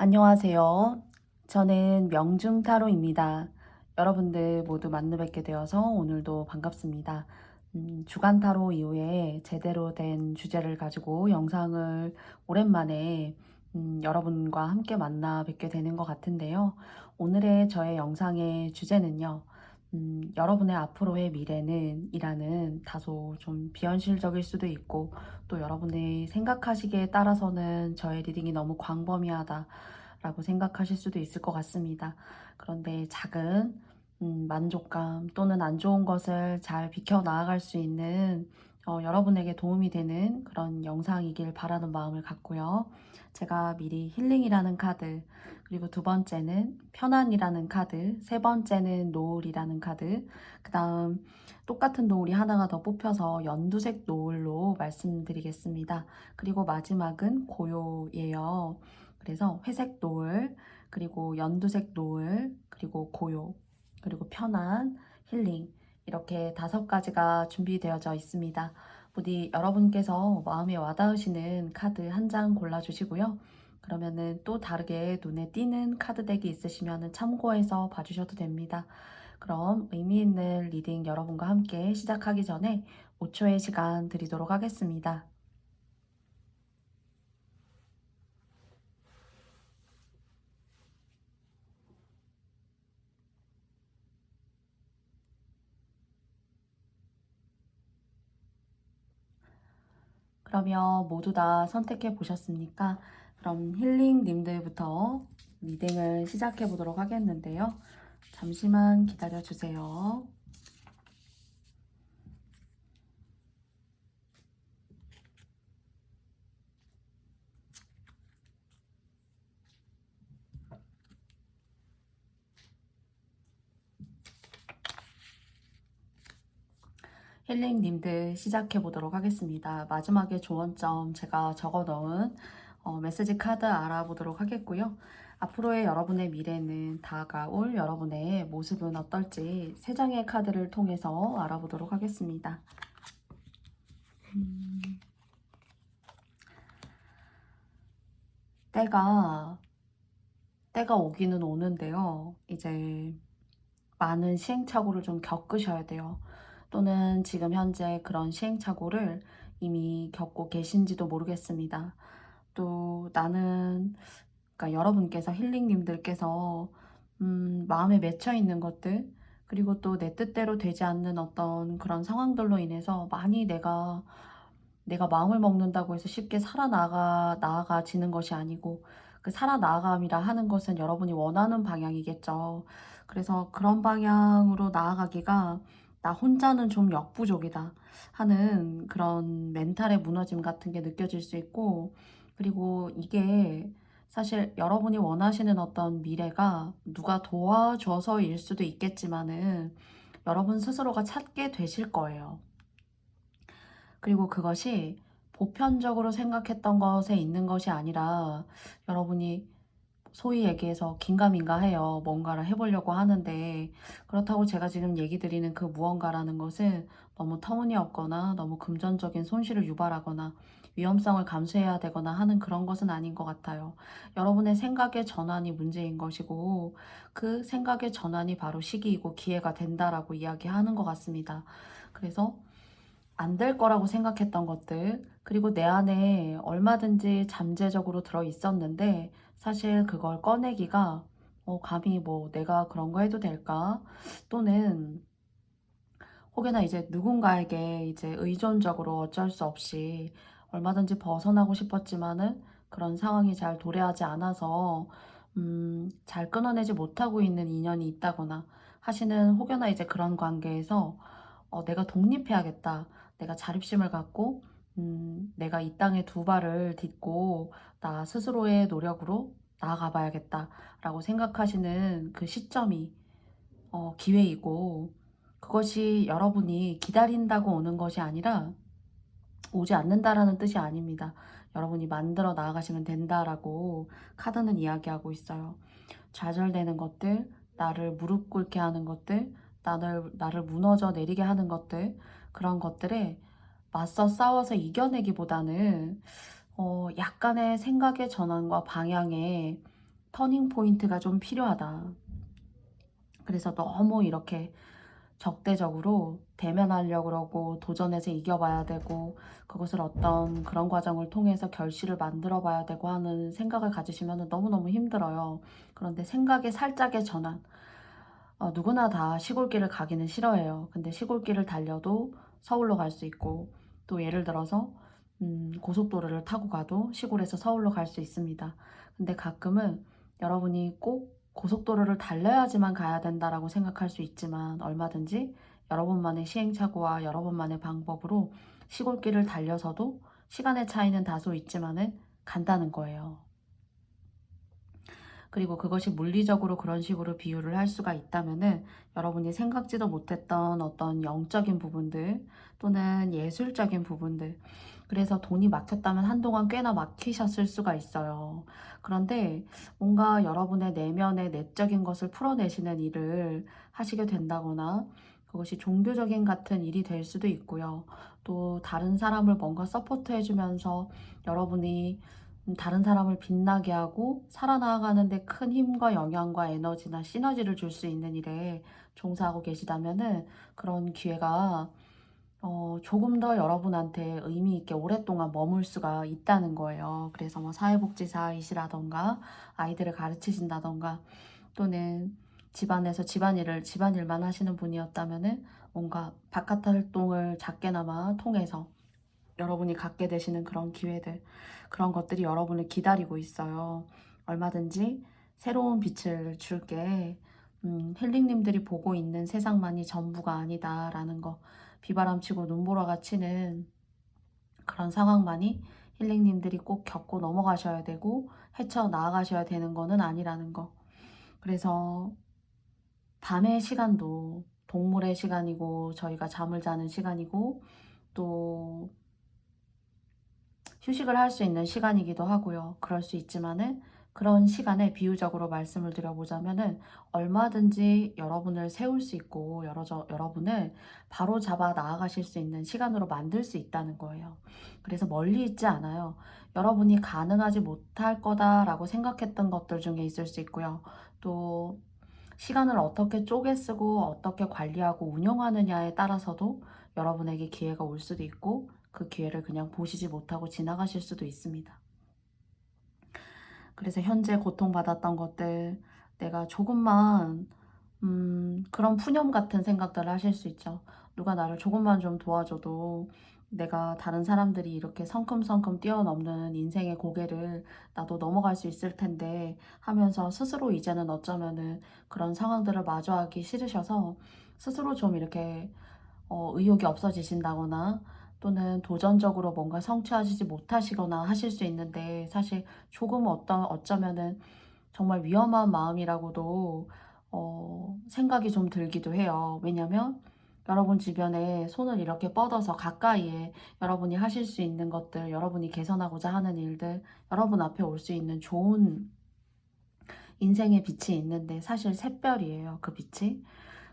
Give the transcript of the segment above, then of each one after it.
안녕하세요. 저는 명중타로입니다. 여러분들 모두 만나 뵙게 되어서 오늘도 반갑습니다. 주간 타로 이후에 제대로 된 주제를 가지고 영상을 오랜만에 여러분과 함께 만나 뵙게 되는 것 같은데요. 오늘의 저의 영상의 주제는요. 여러분의 앞으로의 미래는 이라는 다소 좀 비현실적일 수도 있고 또 여러분의 생각하시기에 따라서는 저의 리딩이 너무 광범위하다 라고 생각하실 수도 있을 것 같습니다. 그런데 작은 만족감 또는 안 좋은 것을 잘 비켜 나아갈 수 있는 여러분에게 도움이 되는 그런 영상이길 바라는 마음을 갖고요. 제가 미리 힐링이라는 카드, 그리고 두 번째는 편안이라는 카드, 세 번째는 노을이라는 카드, 그 다음 똑같은 노을이 하나가 더 뽑혀서 연두색 노을로 말씀드리겠습니다. 그리고 마지막은 고요예요. 그래서 회색 노을, 그리고 연두색 노을, 그리고 고요, 그리고 편안, 힐링 이렇게 5가지가 준비되어져 있습니다. 부디 여러분께서 마음에 와닿으시는 카드 한 장 골라주시고요. 그러면은 또 다르게 눈에 띄는 카드 덱이 있으시면 참고해서 봐주셔도 됩니다. 그럼 의미 있는 리딩 여러분과 함께 시작하기 전에 5초의 시간 드리도록 하겠습니다. 그러면 모두 다 선택해 보셨습니까? 그럼 힐링님들부터 리딩을 시작해 보도록 하겠는데요. 잠시만 기다려 주세요. 힐링님들 시작해 보도록 하겠습니다. 마지막에 조언점 제가 적어 넣은 메시지 카드 알아보도록 하겠고요. 앞으로의 여러분의 미래는 다가올 여러분의 모습은 어떨지 3장의 카드를 통해서 알아보도록 하겠습니다. 때가 오기는 오는데요. 이제 많은 시행착오를 좀 겪으셔야 돼요. 또는 지금 현재 그런 시행착오를 이미 겪고 계신지도 모르겠습니다. 또 나는, 그러니까 여러분께서 힐링님들께서 마음에 맺혀 있는 것들, 그리고 또 내 뜻대로 되지 않는 어떤 그런 상황들로 인해서 많이 내가 마음을 먹는다고 해서 쉽게 나아가지는 것이 아니고, 그 살아나감이라 하는 것은 여러분이 원하는 방향이겠죠. 그래서 그런 방향으로 나아가기가 나 혼자는 좀 역부족이다 하는 그런 멘탈의 무너짐 같은 게 느껴질 수 있고, 그리고 이게 사실 여러분이 원하시는 어떤 미래가 누가 도와줘서일 수도 있겠지만은 여러분 스스로가 찾게 되실 거예요. 그리고 그것이 보편적으로 생각했던 것에 있는 것이 아니라 여러분이 소위 얘기해서 긴가민가해요. 뭔가를 해보려고 하는데, 그렇다고 제가 지금 얘기 드리는 그 무언가라는 것은 너무 터무니없거나 너무 금전적인 손실을 유발하거나 위험성을 감수해야 되거나 하는 그런 것은 아닌 것 같아요. 여러분의 생각의 전환이 문제인 것이고, 그 생각의 전환이 바로 시기이고 기회가 된다라고 이야기하는 것 같습니다. 그래서 안 될 거라고 생각했던 것들, 그리고 내 안에 얼마든지 잠재적으로 들어 있었는데 사실 그걸 꺼내기가 감히 뭐 내가 그런 거 해도 될까? 또는 혹여나 이제 누군가에게 이제 의존적으로 어쩔 수 없이 얼마든지 벗어나고 싶었지만은 그런 상황이 잘 도래하지 않아서 잘 끊어내지 못하고 있는 인연이 있다거나 하시는, 혹여나 이제 그런 관계에서 내가 독립해야겠다. 내가 자립심을 갖고 내가 이 땅에 2발을 딛고 나 스스로의 노력으로 나아가 봐야겠다 라고 생각하시는 그 시점이 기회이고, 그것이 여러분이 기다린다고 오는 것이 아니라 오지 않는다라는 뜻이 아닙니다. 여러분이 만들어 나아가시면 된다라고 카드는 이야기하고 있어요. 좌절되는 것들, 나를 무릎 꿇게 하는 것들, 나를 무너져 내리게 하는 것들, 그런 것들에 맞서 싸워서 이겨내기보다는 약간의 생각의 전환과 방향에 터닝 포인트가 좀 필요하다. 그래서 너무 이렇게 적대적으로 대면하려고 그러고 도전해서 이겨봐야 되고 그것을 어떤 그런 과정을 통해서 결실을 만들어 봐야 되고 하는 생각을 가지시면 너무너무 힘들어요. 그런데 생각의 살짝의 전환. 누구나 다 시골길을 가기는 싫어해요. 근데 시골길을 달려도 서울로 갈 수 있고 또 예를 들어서 고속도로를 타고 가도 시골에서 서울로 갈 수 있습니다. 근데 가끔은 여러분이 꼭 고속도로를 달려야지만 가야 된다라고 생각할 수 있지만 얼마든지 여러분만의 시행착오와 여러분만의 방법으로 시골길을 달려서도 시간의 차이는 다소 있지만은 간다는 거예요. 그리고 그것이 물리적으로 그런 식으로 비유를 할 수가 있다면은 여러분이 생각지도 못했던 어떤 영적인 부분들 또는 예술적인 부분들, 그래서 돈이 막혔다면 한동안 꽤나 막히셨을 수가 있어요. 그런데 뭔가 여러분의 내면의 내적인 것을 풀어내시는 일을 하시게 된다거나 그것이 종교적인 같은 일이 될 수도 있고요. 또 다른 사람을 뭔가 서포트 해주면서 여러분이 다른 사람을 빛나게 하고 살아나가는 데 큰 힘과 영향과 에너지나 시너지를 줄 수 있는 일에 종사하고 계시다면은 그런 기회가 조금 더 여러분한테 의미 있게 오랫동안 머물 수가 있다는 거예요. 그래서 뭐 사회복지사이시라던가 아이들을 가르치신다던가 또는 집안에서 집안일만 하시는 분이었다면은 뭔가 바깥 활동을 작게나마 통해서 여러분이 갖게 되시는 그런 기회들, 그런 것들이 여러분을 기다리고 있어요. 얼마든지 새로운 빛을 줄게. 힐링님들이 보고 있는 세상만이 전부가 아니다라는 거, 비바람치고 눈보라가 치는 그런 상황만이 힐링님들이 꼭 겪고 넘어가셔야 되고 헤쳐나가셔야 되는 거는 아니라는 거. 그래서 밤의 시간도 동물의 시간이고 저희가 잠을 자는 시간이고 또 휴식을 할 수 있는 시간이기도 하고요. 그럴 수 있지만은 그런 시간에 비유적으로 말씀을 드려보자면은 얼마든지 여러분을 세울 수 있고 여러분을 바로 잡아 나아가실 수 있는 시간으로 만들 수 있다는 거예요. 그래서 멀리 있지 않아요. 여러분이 가능하지 못할 거다라고 생각했던 것들 중에 있을 수 있고요. 또 시간을 어떻게 쪼개 쓰고 어떻게 관리하고 운영하느냐에 따라서도 여러분에게 기회가 올 수도 있고 그 기회를 그냥 보시지 못하고 지나가실 수도 있습니다. 그래서 현재 고통받았던 것들, 내가 조금만 그런 푸념 같은 생각들을 하실 수 있죠. 누가 나를 조금만 좀 도와줘도 내가 다른 사람들이 이렇게 성큼성큼 뛰어넘는 인생의 고개를 나도 넘어갈 수 있을 텐데 하면서 스스로 이제는 어쩌면은 그런 상황들을 마주하기 싫으셔서 스스로 좀 이렇게 의욕이 없어지신다거나 또는 도전적으로 뭔가 성취하시지 못하시거나 하실 수 있는데 사실 조금 어쩌면은 정말 위험한 마음이라고도 생각이 좀 들기도 해요. 왜냐면 여러분 주변에 손을 이렇게 뻗어서 가까이에 여러분이 하실 수 있는 것들, 여러분이 개선하고자 하는 일들, 여러분 앞에 올 수 있는 좋은 인생의 빛이 있는데 사실 샛별이에요, 그 빛이.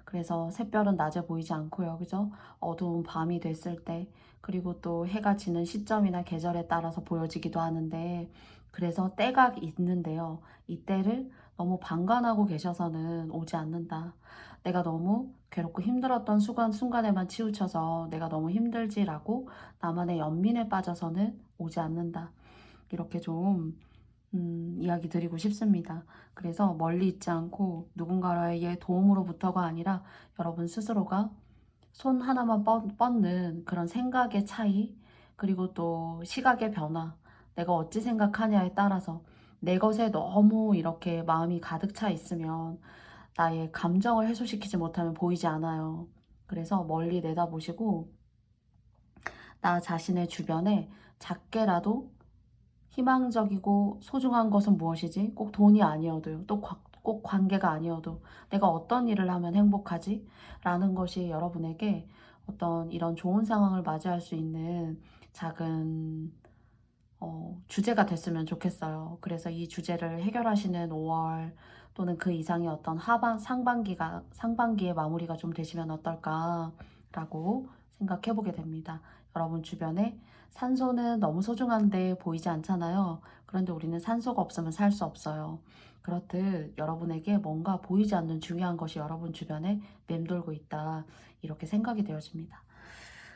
그래서 샛별은 낮에 보이지 않고요. 그죠? 어두운 밤이 됐을 때, 그리고 또 해가 지는 시점이나 계절에 따라서 보여지기도 하는데, 그래서 때가 있는데요. 이 때를 너무 방관하고 계셔서는 오지 않는다. 내가 너무 괴롭고 힘들었던 순간에만 치우쳐서 내가 너무 힘들지라고 나만의 연민에 빠져서는 오지 않는다. 이렇게 좀 이야기 드리고 싶습니다. 그래서 멀리 있지 않고 누군가의 도움으로부터가 아니라 여러분 스스로가 손 하나만 뻗는 그런 생각의 차이, 그리고 또 시각의 변화, 내가 어찌 생각하냐에 따라서 내 것에 너무 이렇게 마음이 가득 차 있으면 나의 감정을 해소시키지 못하면 보이지 않아요. 그래서 멀리 내다보시고 나 자신의 주변에 작게라도 희망적이고 소중한 것은 무엇이지? 꼭 돈이 아니어도요. 또 꼭 관계가 아니어도 내가 어떤 일을 하면 행복하지? 라는 것이 여러분에게 어떤 이런 좋은 상황을 맞이할 수 있는 작은 주제가 됐으면 좋겠어요. 그래서 이 주제를 해결하시는 5월 또는 그 이상의 어떤 상반기의 마무리가 좀 되시면 어떨까라고 생각해 보게 됩니다. 여러분 주변에 산소는 너무 소중한데 보이지 않잖아요. 그런데 우리는 산소가 없으면 살 수 없어요. 그렇듯 여러분에게 뭔가 보이지 않는 중요한 것이 여러분 주변에 맴돌고 있다. 이렇게 생각이 되어집니다.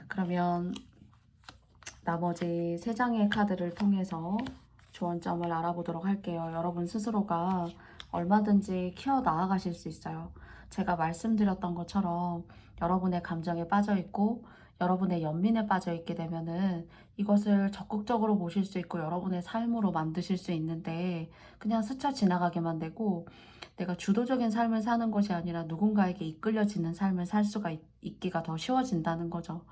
그러면 나머지 3장의 카드를 통해서 조언점을 알아보도록 할게요. 여러분 스스로가 얼마든지 키워 나아가실 수 있어요. 제가 말씀드렸던 것처럼 여러분의 감정에 빠져 있고 여러분의 연민에 빠져 있게 되면은 이것을 적극적으로 보실 수 있고 여러분의 삶으로 만드실 수 있는데 그냥 스쳐 지나가게만 되고 내가 주도적인 삶을 사는 것이 아니라 누군가에게 이끌려지는 삶을 살 수가 있기가 더 쉬워진다는 거죠.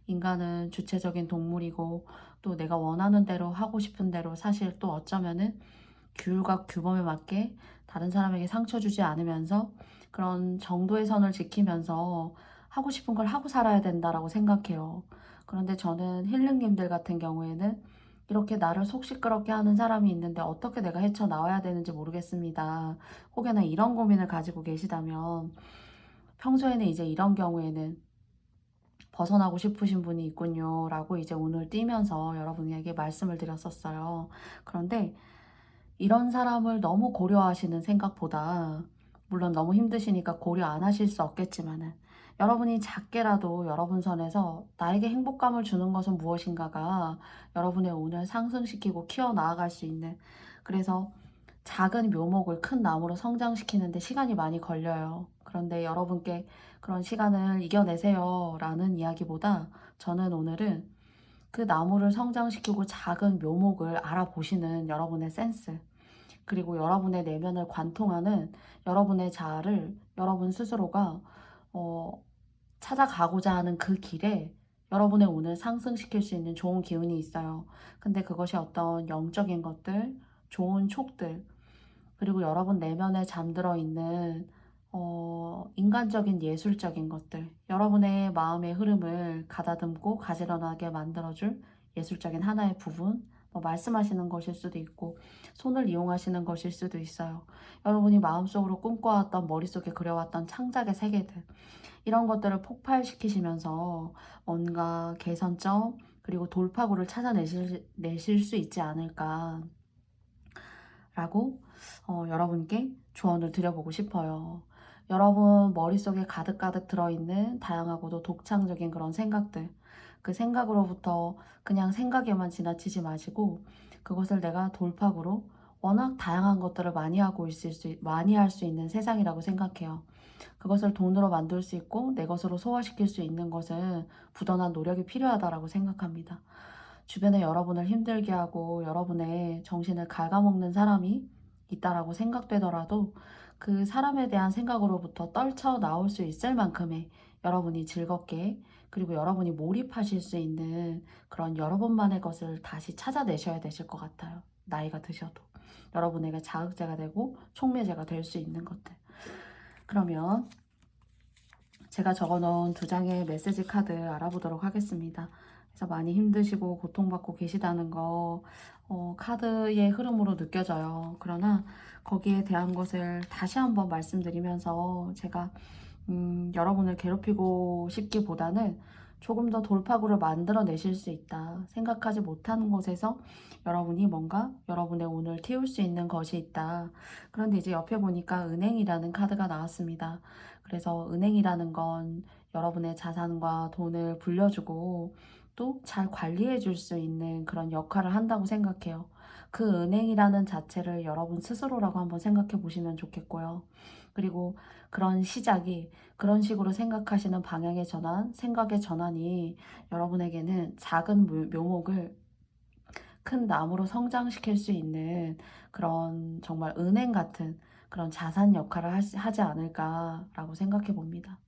인간은 주체적인 동물이고 또 내가 원하는 대로 하고 싶은 대로 사실 또 어쩌면은 규율과 규범에 맞게 다른 사람에게 상처 주지 않으면서 그런 정도의 선을 지키면서 하고 싶은 걸 하고 살아야 된다라고 생각해요. 그런데 저는 힐링님들 같은 경우에는 이렇게 나를 속 시끄럽게 하는 사람이 있는데 어떻게 내가 헤쳐나와야 되는지 모르겠습니다. 혹여나 이런 고민을 가지고 계시다면 평소에는 이제 이런 경우에는 벗어나고 싶으신 분이 있군요 라고 이제 오늘 뛰면서 여러분에게 말씀을 드렸었어요. 그런데 이런 사람을 너무 고려하시는 생각보다 물론 너무 힘드시니까 고려 안 하실 수 없겠지만은 여러분이 작게라도 여러분 선에서 나에게 행복감을 주는 것은 무엇인가가 여러분의 운을 상승시키고 키워 나아갈 수 있는, 그래서 작은 묘목을 큰 나무로 성장시키는데 시간이 많이 걸려요. 그런데 여러분께 그런 시간을 이겨내세요 라는 이야기보다 저는 오늘은 그 나무를 성장시키고 작은 묘목을 알아보시는 여러분의 센스, 그리고 여러분의 내면을 관통하는 여러분의 자아를 여러분 스스로가 어, 찾아가고자 하는 그 길에 여러분의 운을 상승시킬 수 있는 좋은 기운이 있어요. 근데 그것이 어떤 영적인 것들, 좋은 촉들, 그리고 여러분 내면에 잠들어 있는 인간적인 예술적인 것들, 여러분의 마음의 흐름을 가다듬고 가지런하게 만들어줄 예술적인 하나의 부분, 뭐 말씀하시는 것일 수도 있고 손을 이용하시는 것일 수도 있어요. 여러분이 마음속으로 꿈꿔왔던, 머릿속에 그려왔던 창작의 세계들, 이런 것들을 폭발시키시면서 뭔가 개선점 그리고 돌파구를 찾아내실 수 있지 않을까 라고 여러분께 조언을 드려보고 싶어요. 여러분 머릿속에 가득가득 들어있는 다양하고도 독창적인 그런 생각들, 그 생각으로부터 그냥 생각에만 지나치지 마시고 그것을 내가 돌파구로 워낙 다양한 것들을 많이 할 수 있는 세상이라고 생각해요. 그것을 돈으로 만들 수 있고 내 것으로 소화시킬 수 있는 것은 부단한 노력이 필요하다고 생각합니다. 주변에 여러분을 힘들게 하고 여러분의 정신을 갉아먹는 사람이 있다라고 생각되더라도 그 사람에 대한 생각으로부터 떨쳐 나올 수 있을 만큼의 여러분이 즐겁게, 그리고 여러분이 몰입하실 수 있는 그런 여러분만의 것을 다시 찾아내셔야 되실 것 같아요. 나이가 드셔도 여러분에게 자극제가 되고 촉매제가 될 수 있는 것들. 그러면 제가 적어놓은 2장의 메시지 카드 알아보도록 하겠습니다. 그래서 많이 힘드시고 고통받고 계시다는 거 카드의 흐름으로 느껴져요. 그러나 거기에 대한 것을 다시 한번 말씀드리면서 제가 여러분을 괴롭히고 싶기보다는 조금 더 돌파구를 만들어내실 수 있다. 생각하지 못하는 곳에서 여러분이 뭔가 여러분의 운을 틔울 수 있는 것이 있다. 그런데 이제 옆에 보니까 은행이라는 카드가 나왔습니다. 그래서 은행이라는 건 여러분의 자산과 돈을 불려주고 또 잘 관리해 줄 수 있는 그런 역할을 한다고 생각해요. 그 은행이라는 자체를 여러분 스스로라고 한번 생각해 보시면 좋겠고요. 그리고 그런 시작이, 그런 식으로 생각하시는 방향의 전환, 생각의 전환이 여러분에게는 작은 묘목을 큰 나무로 성장시킬 수 있는 그런 정말 은행 같은 그런 자산 역할을 하지 않을까라고 생각해 봅니다.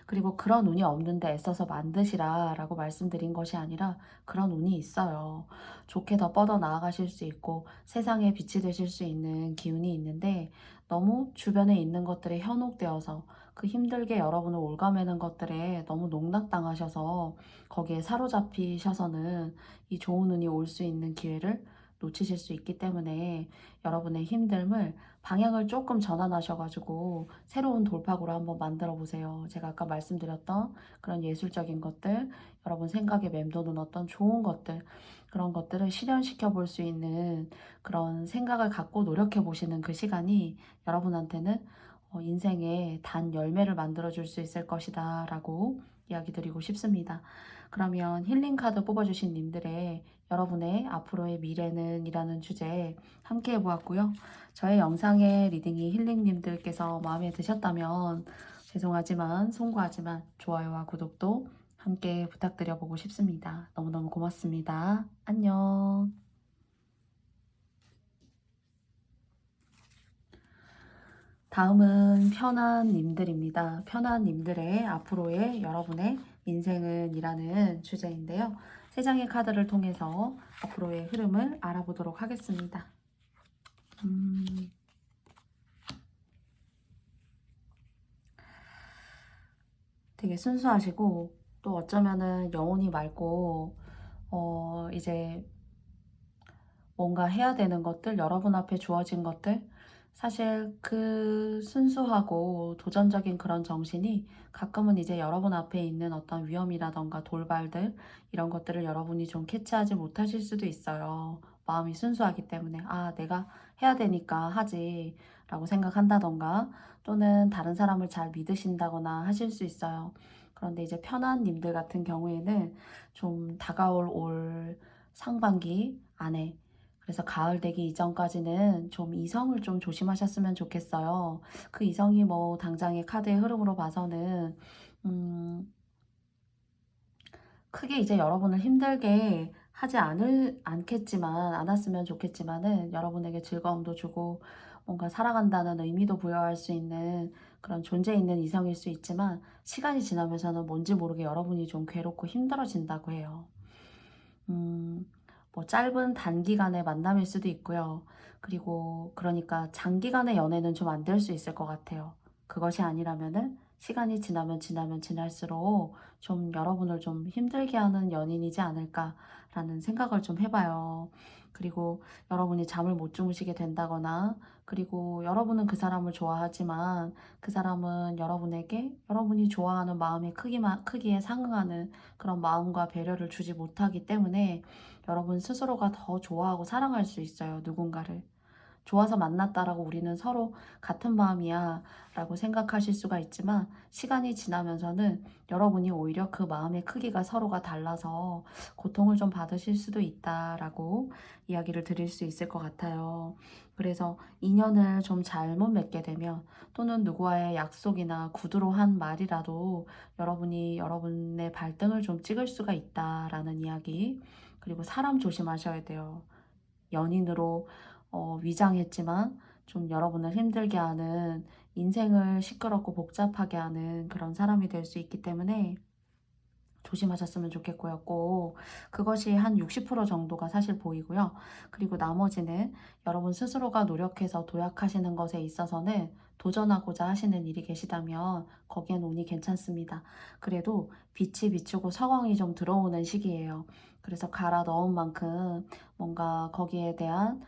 그리고 그런 운이 없는데 애써서 만드시라 라고 말씀드린 것이 아니라 그런 운이 있어요. 좋게 더 뻗어 나아가실 수 있고 세상에 빛이 되실 수 있는 기운이 있는데 너무 주변에 있는 것들에 현혹되어서 그 힘들게 여러분을 올가매는 것들에 너무 농락당하셔서 거기에 사로잡히셔서는 이 좋은 운이 올 수 있는 기회를 놓치실 수 있기 때문에 여러분의 힘듦을 방향을 조금 전환하셔 가지고 새로운 돌파구를 한번 만들어 보세요. 제가 아까 말씀드렸던 그런 예술적인 것들, 여러분 생각에 맴도는 어떤 좋은 것들, 그런 것들을 실현시켜 볼 수 있는 그런 생각을 갖고 노력해 보시는 그 시간이 여러분한테는 인생의 단 열매를 만들어 줄 수 있을 것이다 라고 이야기 드리고 싶습니다. 그러면 힐링 카드 뽑아주신 님들의 여러분의 앞으로의 미래는 이라는 주제 함께 해보았고요. 저의 영상의 리딩이 힐링님들께서 마음에 드셨다면 죄송하지만 송구하지만 좋아요와 구독도 함께 부탁드려보고 싶습니다. 너무너무 고맙습니다. 안녕. 다음은 편안님들입니다. 편안님들의 앞으로의 여러분의 인생은 이라는 주제인데요. 세 장의 카드를 통해서 앞으로의 흐름을 알아보도록 하겠습니다. 되게 순수하시고 또 어쩌면은 영혼이 맑고 이제 뭔가 해야 되는 것들, 여러분 앞에 주어진 것들, 사실 그 순수하고 도전적인 그런 정신이 가끔은 이제 여러분 앞에 있는 어떤 위험이라던가 돌발들, 이런 것들을 여러분이 좀 캐치하지 못하실 수도 있어요. 마음이 순수하기 때문에 아, 내가 해야 되니까 하지 라고 생각한다던가, 또는 다른 사람을 잘 믿으신다거나 하실 수 있어요. 그런데 이제 편한 님들 같은 경우에는 좀 다가올 올 상반기 안에, 그래서 가을 되기 이전까지는 좀 이성을 좀 조심하셨으면 좋겠어요. 그 이성이 뭐 당장의 카드의 흐름으로 봐서는 크게 이제 여러분을 힘들게 하지 않겠지만, 않았으면 좋겠지만은 여러분에게 즐거움도 주고 뭔가 살아간다는 의미도 부여할 수 있는 그런 존재 있는 이성일 수 있지만, 시간이 지나면서는 뭔지 모르게 여러분이 좀 괴롭고 힘들어진다고 해요. 뭐 짧은 단기간의 만남일 수도 있고요. 그리고 그러니까 장기간의 연애는 좀 안 될 수 있을 것 같아요. 그것이 아니라면은 시간이 지나면 지날수록 좀 여러분을 좀 힘들게 하는 연인이지 않을까라는 생각을 좀 해봐요. 그리고 여러분이 잠을 못 주무시게 된다거나, 그리고 여러분은 그 사람을 좋아하지만 그 사람은 여러분에게 여러분이 좋아하는 마음의 크기에 상응하는 그런 마음과 배려를 주지 못하기 때문에 여러분 스스로가 더 좋아하고 사랑할 수 있어요, 누군가를. 좋아서 만났다라고 우리는 서로 같은 마음이야 라고 생각하실 수가 있지만, 시간이 지나면서는 여러분이 오히려 그 마음의 크기가 서로가 달라서 고통을 좀 받으실 수도 있다라고 이야기를 드릴 수 있을 것 같아요. 그래서 인연을 좀 잘못 맺게 되면, 또는 누구와의 약속이나 구두로 한 말이라도 여러분이 여러분의 발등을 좀 찍을 수가 있다라는 이야기. 그리고 사람 조심하셔야 돼요. 연인으로 위장했지만 좀 여러분을 힘들게 하는, 인생을 시끄럽고 복잡하게 하는 그런 사람이 될 수 있기 때문에 조심하셨으면 좋겠고요. 꼭 그것이 한 60% 정도가 사실 보이고요. 그리고 나머지는 여러분 스스로가 노력해서 도약하시는 것에 있어서는 도전하고자 하시는 일이 계시다면 거기엔 운이 괜찮습니다. 그래도 빛이 비추고 서광이 좀 들어오는 시기예요. 그래서 갈아 넣은 만큼 뭔가 거기에 대한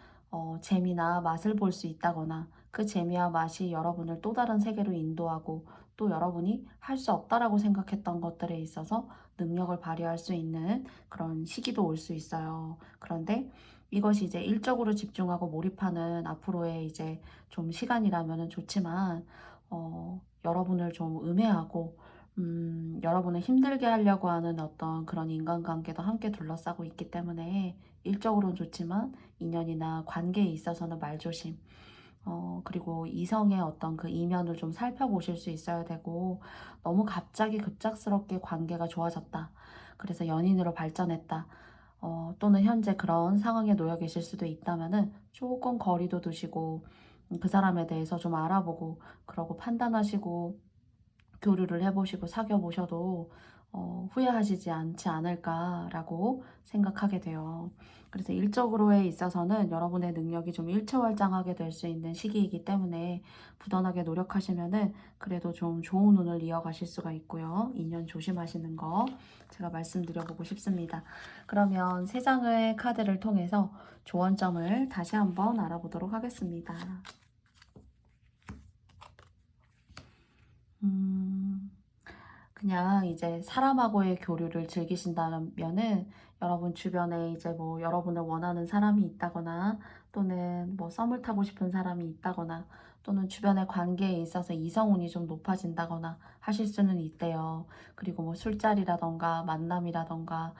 재미나 맛을 볼 수 있다거나, 그 재미와 맛이 여러분을 또 다른 세계로 인도하고, 또 여러분이 할 수 없다라고 생각했던 것들에 있어서 능력을 발휘할 수 있는 그런 시기도 올 수 있어요. 그런데 이것이 이제 일적으로 집중하고 몰입하는 앞으로의 이제 좀 시간이라면 좋지만, 여러분을 좀 음해하고 여러분을 힘들게 하려고 하는 어떤 그런 인간관계도 함께 둘러싸고 있기 때문에 일적으로는 좋지만 인연이나 관계에 있어서는 말조심. 그리고 이성의 어떤 그 이면을 좀 살펴보실 수 있어야 되고, 너무 갑자기 급작스럽게 관계가 좋아졌다, 그래서 연인으로 발전했다, 또는 현재 그런 상황에 놓여 계실 수도 있다면은 조금 거리도 두시고 그 사람에 대해서 좀 알아보고, 그러고 판단하시고 교류를 해보시고 사귀어 보셔도 후회하시지 않지 않을까라고 생각하게 돼요. 그래서 일적으로에 있어서는 여러분의 능력이 좀 일취월장하게 될 수 있는 시기이기 때문에 부단하게 노력하시면은 그래도 좀 좋은 운을 이어가실 수가 있고요. 인연 조심하시는 거 제가 말씀드려보고 싶습니다. 그러면 세 장의 카드를 통해서 조언점을 다시 한번 알아보도록 하겠습니다. 그냥 이제 사람하고의 교류를 즐기신다면은 여러분 주변에 이제 뭐 여러분을 원하는 사람이 있다거나 또는 뭐 썸을 타고 싶은 사람이 있다거나 또는 주변의 관계에 있어서 이성운이 좀 높아진다거나 하실 수는 있대요. 그리고 뭐 술자리라던가 만남이라던가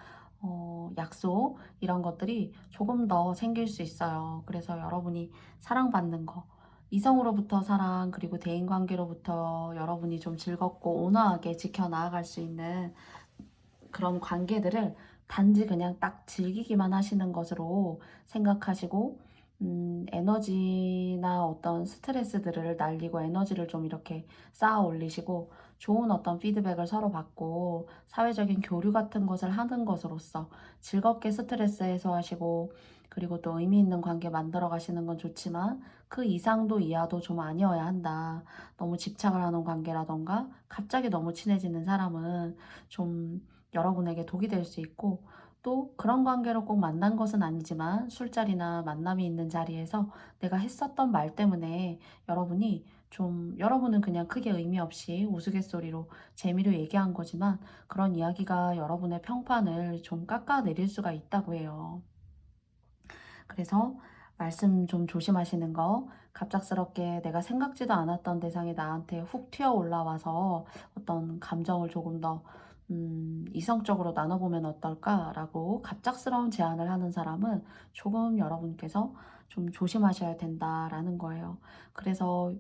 약속 이런 것들이 조금 더 생길 수 있어요. 그래서 여러분이 사랑받는 거 이성으로부터 사랑 그리고 대인관계로부터 여러분이 좀 즐겁고 온화하게 지켜나갈 수 있는 그런 관계들을 단지 그냥 딱 즐기기만 하시는 것으로 생각하시고 에너지나 어떤 스트레스들을 날리고 에너지를 좀 이렇게 쌓아 올리시고 좋은 어떤 피드백을 서로 받고 사회적인 교류 같은 것을 하는 것으로서 즐겁게 스트레스 해소하시고 그리고 또 의미 있는 관계 만들어 가시는 건 좋지만 그 이상도 이하도 좀 아니어야 한다. 너무 집착을 하는 관계라던가 갑자기 너무 친해지는 사람은 좀 여러분에게 독이 될 수 있고 또 그런 관계로 꼭 만난 것은 아니지만 술자리나 만남이 있는 자리에서 내가 했었던 말 때문에 여러분이 좀 여러분은 그냥 크게 의미 없이 우스갯소리로 재미로 얘기한 거지만 그런 이야기가 여러분의 평판을 좀 깎아내릴 수가 있다고 해요. 그래서 말씀 좀 조심하시는 거, 갑작스럽게 내가 생각지도 않았던 대상이 나한테 훅 튀어 올라와서 어떤 감정을 조금 더 이성적으로 나눠보면 어떨까라고 갑작스러운 제안을 하는 사람은 조금 여러분께서 좀 조심하셔야 된다라는 거예요. 그래서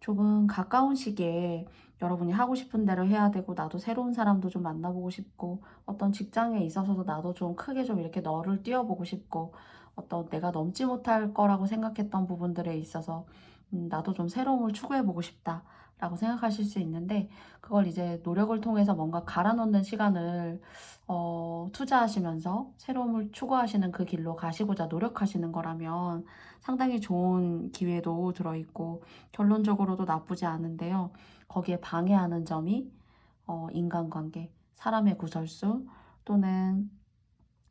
조금 가까운 시기에 여러분이 하고 싶은 대로 해야 되고 나도 새로운 사람도 좀 만나보고 싶고 어떤 직장에 있어서도 나도 좀 크게 좀 이렇게 너를 뛰어보고 싶고 어떤 내가 넘지 못할 거라고 생각했던 부분들에 있어서 나도 좀 새로움을 추구해보고 싶다 라고 생각하실 수 있는데 그걸 이제 노력을 통해서 뭔가 갈아놓는 시간을 투자하시면서 새로움을 추구하시는 그 길로 가시고자 노력하시는 거라면 상당히 좋은 기회도 들어있고 결론적으로도 나쁘지 않은데요. 거기에 방해하는 점이 인간관계, 사람의 구설수 또는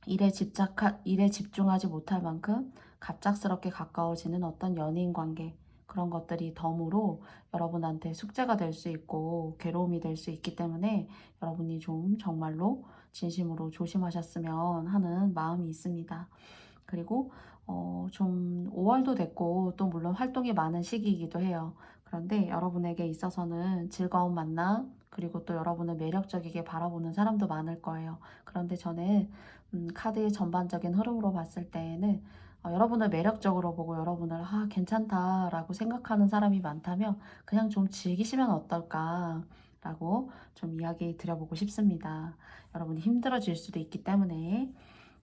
일에 집중하지 못할 만큼 갑작스럽게 가까워지는 어떤 연인 관계 그런 것들이 덤으로 여러분한테 숙제가 될 수 있고 괴로움이 될 수 있기 때문에 여러분이 좀 정말로 진심으로 조심하셨으면 하는 마음이 있습니다. 그리고 좀 5월도 됐고 또 물론 활동이 많은 시기이기도 해요. 그런데 여러분에게 있어서는 즐거운 만남 그리고 또 여러분을 매력적이게 바라보는 사람도 많을 거예요. 그런데 저는 카드의 전반적인 흐름으로 봤을 때에는 여러분을 매력적으로 보고 여러분을 괜찮다라고 생각하는 사람이 많다면 그냥 좀 즐기시면 어떨까라고 좀 이야기 드려보고 싶습니다. 여러분이 힘들어질 수도 있기 때문에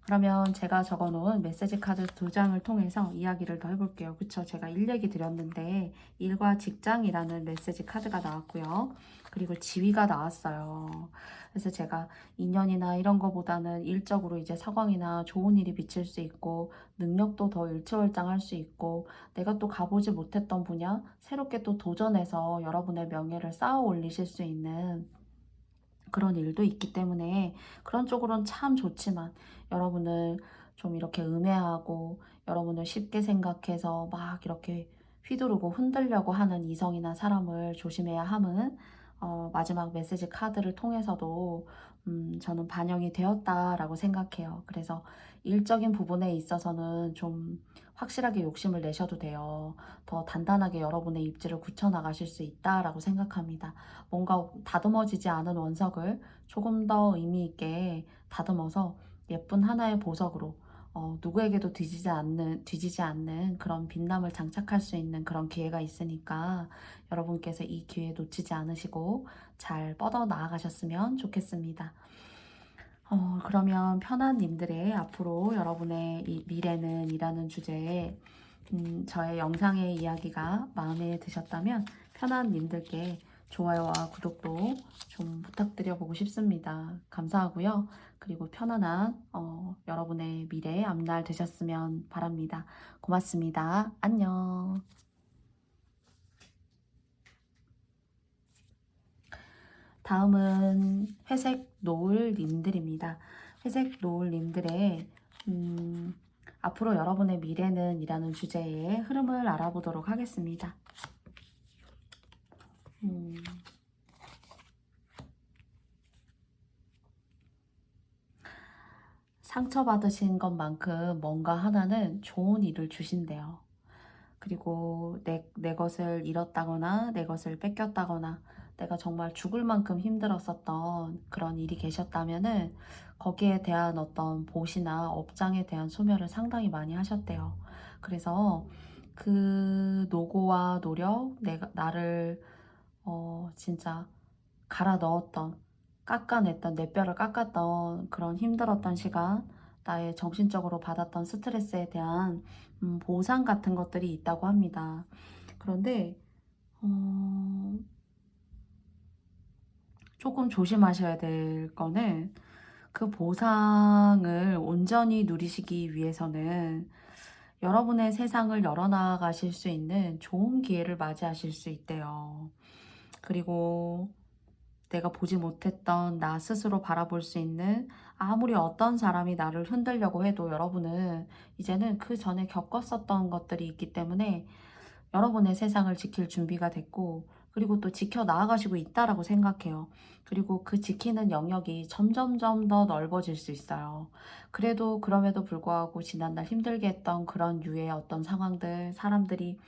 그러면 제가 적어놓은 메시지 카드 2장을 통해서 이야기를 더 해볼게요. 그쵸? 제가 일 얘기 드렸는데 일과 직장이라는 메시지 카드가 나왔고요. 그리고 지위가 나왔어요. 그래서 제가 인연이나 이런 거보다는 일적으로 이제 상황이나 좋은 일이 비칠 수 있고 능력도 더 일취월장할 수 있고 내가 또 가보지 못했던 분야 새롭게 또 도전해서 여러분의 명예를 쌓아 올리실 수 있는 그런 일도 있기 때문에 그런 쪽으로는 참 좋지만 여러분을 좀 이렇게 음해하고 여러분을 쉽게 생각해서 막 이렇게 휘두르고 흔들려고 하는 이성이나 사람을 조심해야 함은 마지막 메시지 카드를 통해서도 저는 반영이 되었다라고 생각해요. 그래서 일적인 부분에 있어서는 좀 확실하게 욕심을 내셔도 돼요. 더 단단하게 여러분의 입지를 굳혀나가실 수 있다라고 생각합니다. 뭔가 다듬어지지 않은 원석을 조금 더 의미 있게 다듬어서 예쁜 하나의 보석으로 누구에게도 뒤지지 않는 그런 빛남을 장착할 수 있는 그런 기회가 있으니까 여러분께서 이 기회 놓치지 않으시고 잘 뻗어 나아가셨으면 좋겠습니다. 그러면 편안님들의 앞으로 여러분의 이 미래는 이라는 주제에 저의 영상의 이야기가 마음에 드셨다면 편안님들께 좋아요와 구독도 좀 부탁드려 보고 싶습니다. 감사하고요. 그리고 편안한 여러분의 미래 앞날 되셨으면 바랍니다. 고맙습니다. 안녕. 다음은 회색 노을님들입니다. 회색 노을님들의 앞으로 여러분의 미래는 이라는 주제의 흐름을 알아보도록 하겠습니다. 상처받으신 것만큼 뭔가 하나는 좋은 일을 주신대요. 그리고 내 것을 잃었다거나 내 것을 뺏겼다거나 내가 정말 죽을 만큼 힘들었었던 그런 일이 계셨다면은 거기에 대한 어떤 보시나 업장에 대한 소멸을 상당히 많이 하셨대요. 그래서 그 노고와 노력, 나를 진짜 갈아 넣었던, 깎아냈던, 내 뼈를 깎았던 그런 힘들었던 시간, 나의 정신적으로 받았던 스트레스에 대한 보상 같은 것들이 있다고 합니다. 그런데 조금 조심하셔야 될 거는 그 보상을 온전히 누리시기 위해서는 여러분의 세상을 열어나가실 수 있는 좋은 기회를 맞이하실 수 있대요. 그리고 내가 보지 못했던 나 스스로 바라볼 수 있는, 아무리 어떤 사람이 나를 흔들려고 해도 여러분은 이제는 그 전에 겪었었던 것들이 있기 때문에 여러분의 세상을 지킬 준비가 됐고, 그리고 또 지켜 나아가시고 있다라고 생각해요. 그리고 그 지키는 영역이 점점점 더 넓어질 수 있어요. 그래도 그럼에도 불구하고 지난날 힘들게 했던 그런 유의 어떤 상황들, 사람들이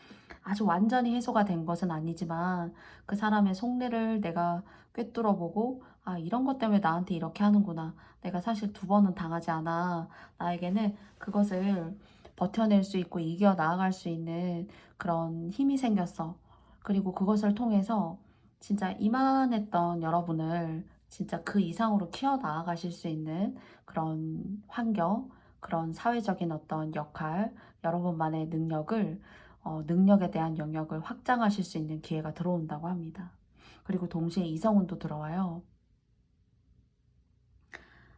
아주 완전히 해소가 된 것은 아니지만 그 사람의 속내를 내가 꿰뚫어 보고, 아, 이런 것 때문에 나한테 이렇게 하는구나. 내가 사실 두 번은 당하지 않아. 나에게는 그것을 버텨낼 수 있고 이겨 나아갈 수 있는 그런 힘이 생겼어. 그리고 그것을 통해서 진짜 이만했던 여러분을 진짜 그 이상으로 키워 나아가실 수 있는 그런 환경, 그런 사회적인 어떤 역할, 여러분만의 능력에 대한 영역을 확장하실 수 있는 기회가 들어온다고 합니다. 그리고 동시에 이성운도 들어와요.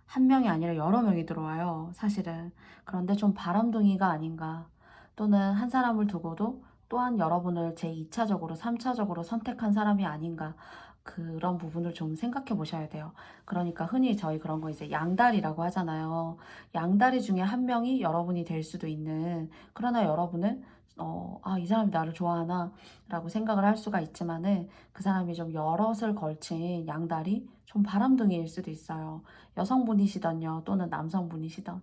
한 명이 아니라 여러 명이 들어와요, 사실은. 그런데 좀 바람둥이가 아닌가. 또는 한 사람을 두고도 또한 여러분을 제2차적으로, 3차적으로 선택한 사람이 아닌가. 그런 부분을 좀 생각해 보셔야 돼요. 그러니까 흔히 저희 그런 거 이제 양다리라고 하잖아요. 양다리 중에 한 명이 여러분이 될 수도 있는, 그러나 여러분은 이 사람이 나를 좋아하나? 라고 생각을 할 수가 있지만은 그 사람이 좀 여럿을 걸친 양다리? 좀 바람둥이일 수도 있어요. 여성분이시던요, 또는 남성분이시던.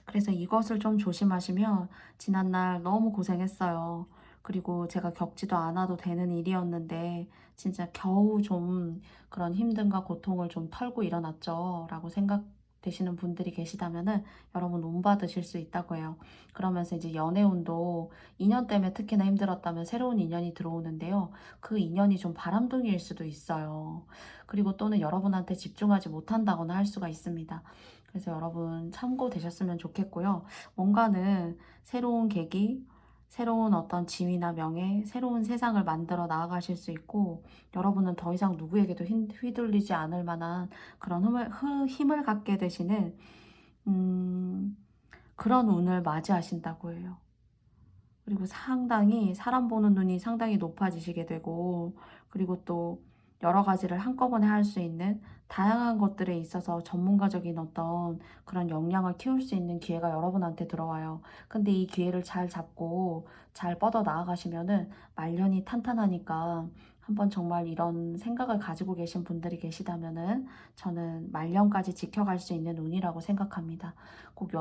그래서 이것을 좀 조심하시면 지난날 너무 고생했어요. 그리고 제가 겪지도 않아도 되는 일이었는데 진짜 겨우 좀 그런 힘듦과 고통을 좀 털고 일어났죠 라고 생각되시는 분들이 계시다면은 여러분 운 받으실 수 있다고 해요. 그러면서 이제 연애운도 인연 때문에 특히나 힘들었다면 새로운 인연이 들어오는데요. 그 인연이 좀 바람둥이일 수도 있어요. 그리고 또는 여러분한테 집중하지 못한다거나 할 수가 있습니다. 그래서 여러분 참고되셨으면 좋겠고요. 뭔가는 새로운 계기, 새로운 어떤 지위나 명예, 새로운 세상을 만들어 나아가실 수 있고, 여러분은 더 이상 누구에게도 휘둘리지 않을 만한 그런 힘을 갖게 되시는 그런 운을 맞이하신다고 해요. 그리고 상당히 사람 보는 눈이 상당히 높아지시게 되고, 그리고 또 여러 가지를 한꺼번에 할 수 있는 다양한 것들에 있어서 전문가적인 어떤 그런 역량을 키울 수 있는 기회가 여러분한테 들어와요. 근데 이 기회를 잘 잡고 잘 뻗어 나아가시면은 말년이 탄탄하니까, 한번 정말 이런 생각을 가지고 계신 분들이 계시다면은 저는 말년까지 지켜갈 수 있는 운이라고 생각합니다. 꼭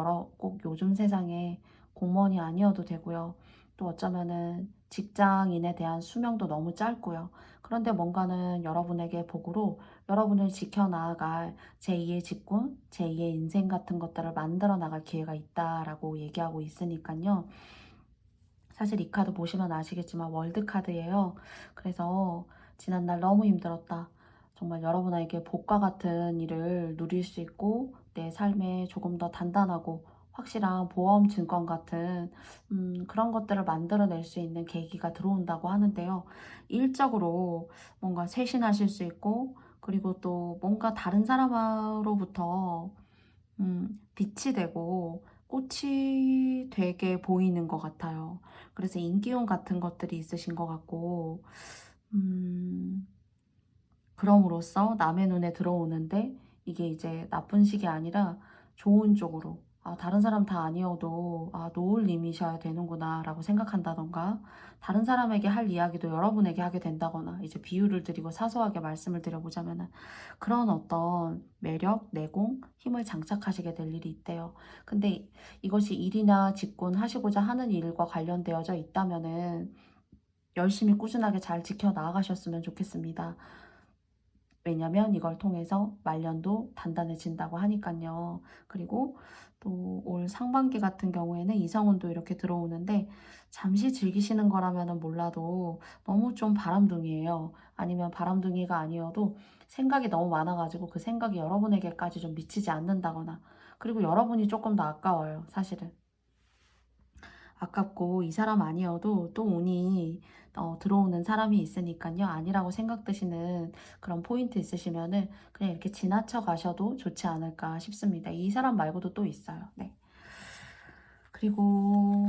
요즘 세상에 공무원이 아니어도 되고요. 또 어쩌면은 직장인에 대한 수명도 너무 짧고요. 그런데 뭔가는 여러분에게 복으로 여러분을 지켜나갈 제2의 직군, 제2의 인생 같은 것들을 만들어 나갈 기회가 있다라고 얘기하고 있으니까요. 사실 이 카드 보시면 아시겠지만 월드카드예요. 그래서 지난날 너무 힘들었다. 정말 여러분에게 복과 같은 일을 누릴 수 있고 내 삶에 조금 더 단단하고 확실한 보험 증권 같은 그런 것들을 만들어낼 수 있는 계기가 들어온다고 하는데요. 일적으로 뭔가 쇄신하실 수 있고, 그리고 또 뭔가 다른 사람으로부터 빛이 되고 꽃이 되게 보이는 것 같아요. 그래서 인기운 같은 것들이 있으신 것 같고, 음, 그럼으로써 남의 눈에 들어오는데 이게 이제 나쁜 식이 아니라 좋은 쪽으로, 아, 다른 사람 다 아니어도 아, 노을님이셔야 되는구나 라고 생각한다던가, 다른 사람에게 할 이야기도 여러분에게 하게 된다거나, 이제 비유를 드리고 사소하게 말씀을 드려보자면은 그런 어떤 매력, 내공, 힘을 장착하시게 될 일이 있대요. 근데 이것이 일이나 직군 하시고자 하는 일과 관련되어져 있다면은 열심히 꾸준하게 잘 지켜 나가셨으면 좋겠습니다. 왜냐면 이걸 통해서 말년도 단단해진다고 하니깐요. 그리고 또 올 상반기 같은 경우에는 이성운도 이렇게 들어오는데, 잠시 즐기시는 거라면은 몰라도 너무 좀 바람둥이에요. 아니면 바람둥이가 아니어도 생각이 너무 많아 가지고 그 생각이 여러분에게까지 좀 미치지 않는다거나, 그리고 여러분이 조금 더 아까워요, 사실은. 아깝고 이 사람 아니어도 또 운이 들어오는 사람이 있으니까요. 아니라고 생각되시는 그런 포인트 있으시면은 그냥 이렇게 지나쳐 가셔도 좋지 않을까 싶습니다. 이 사람 말고도 또 있어요. 네. 그리고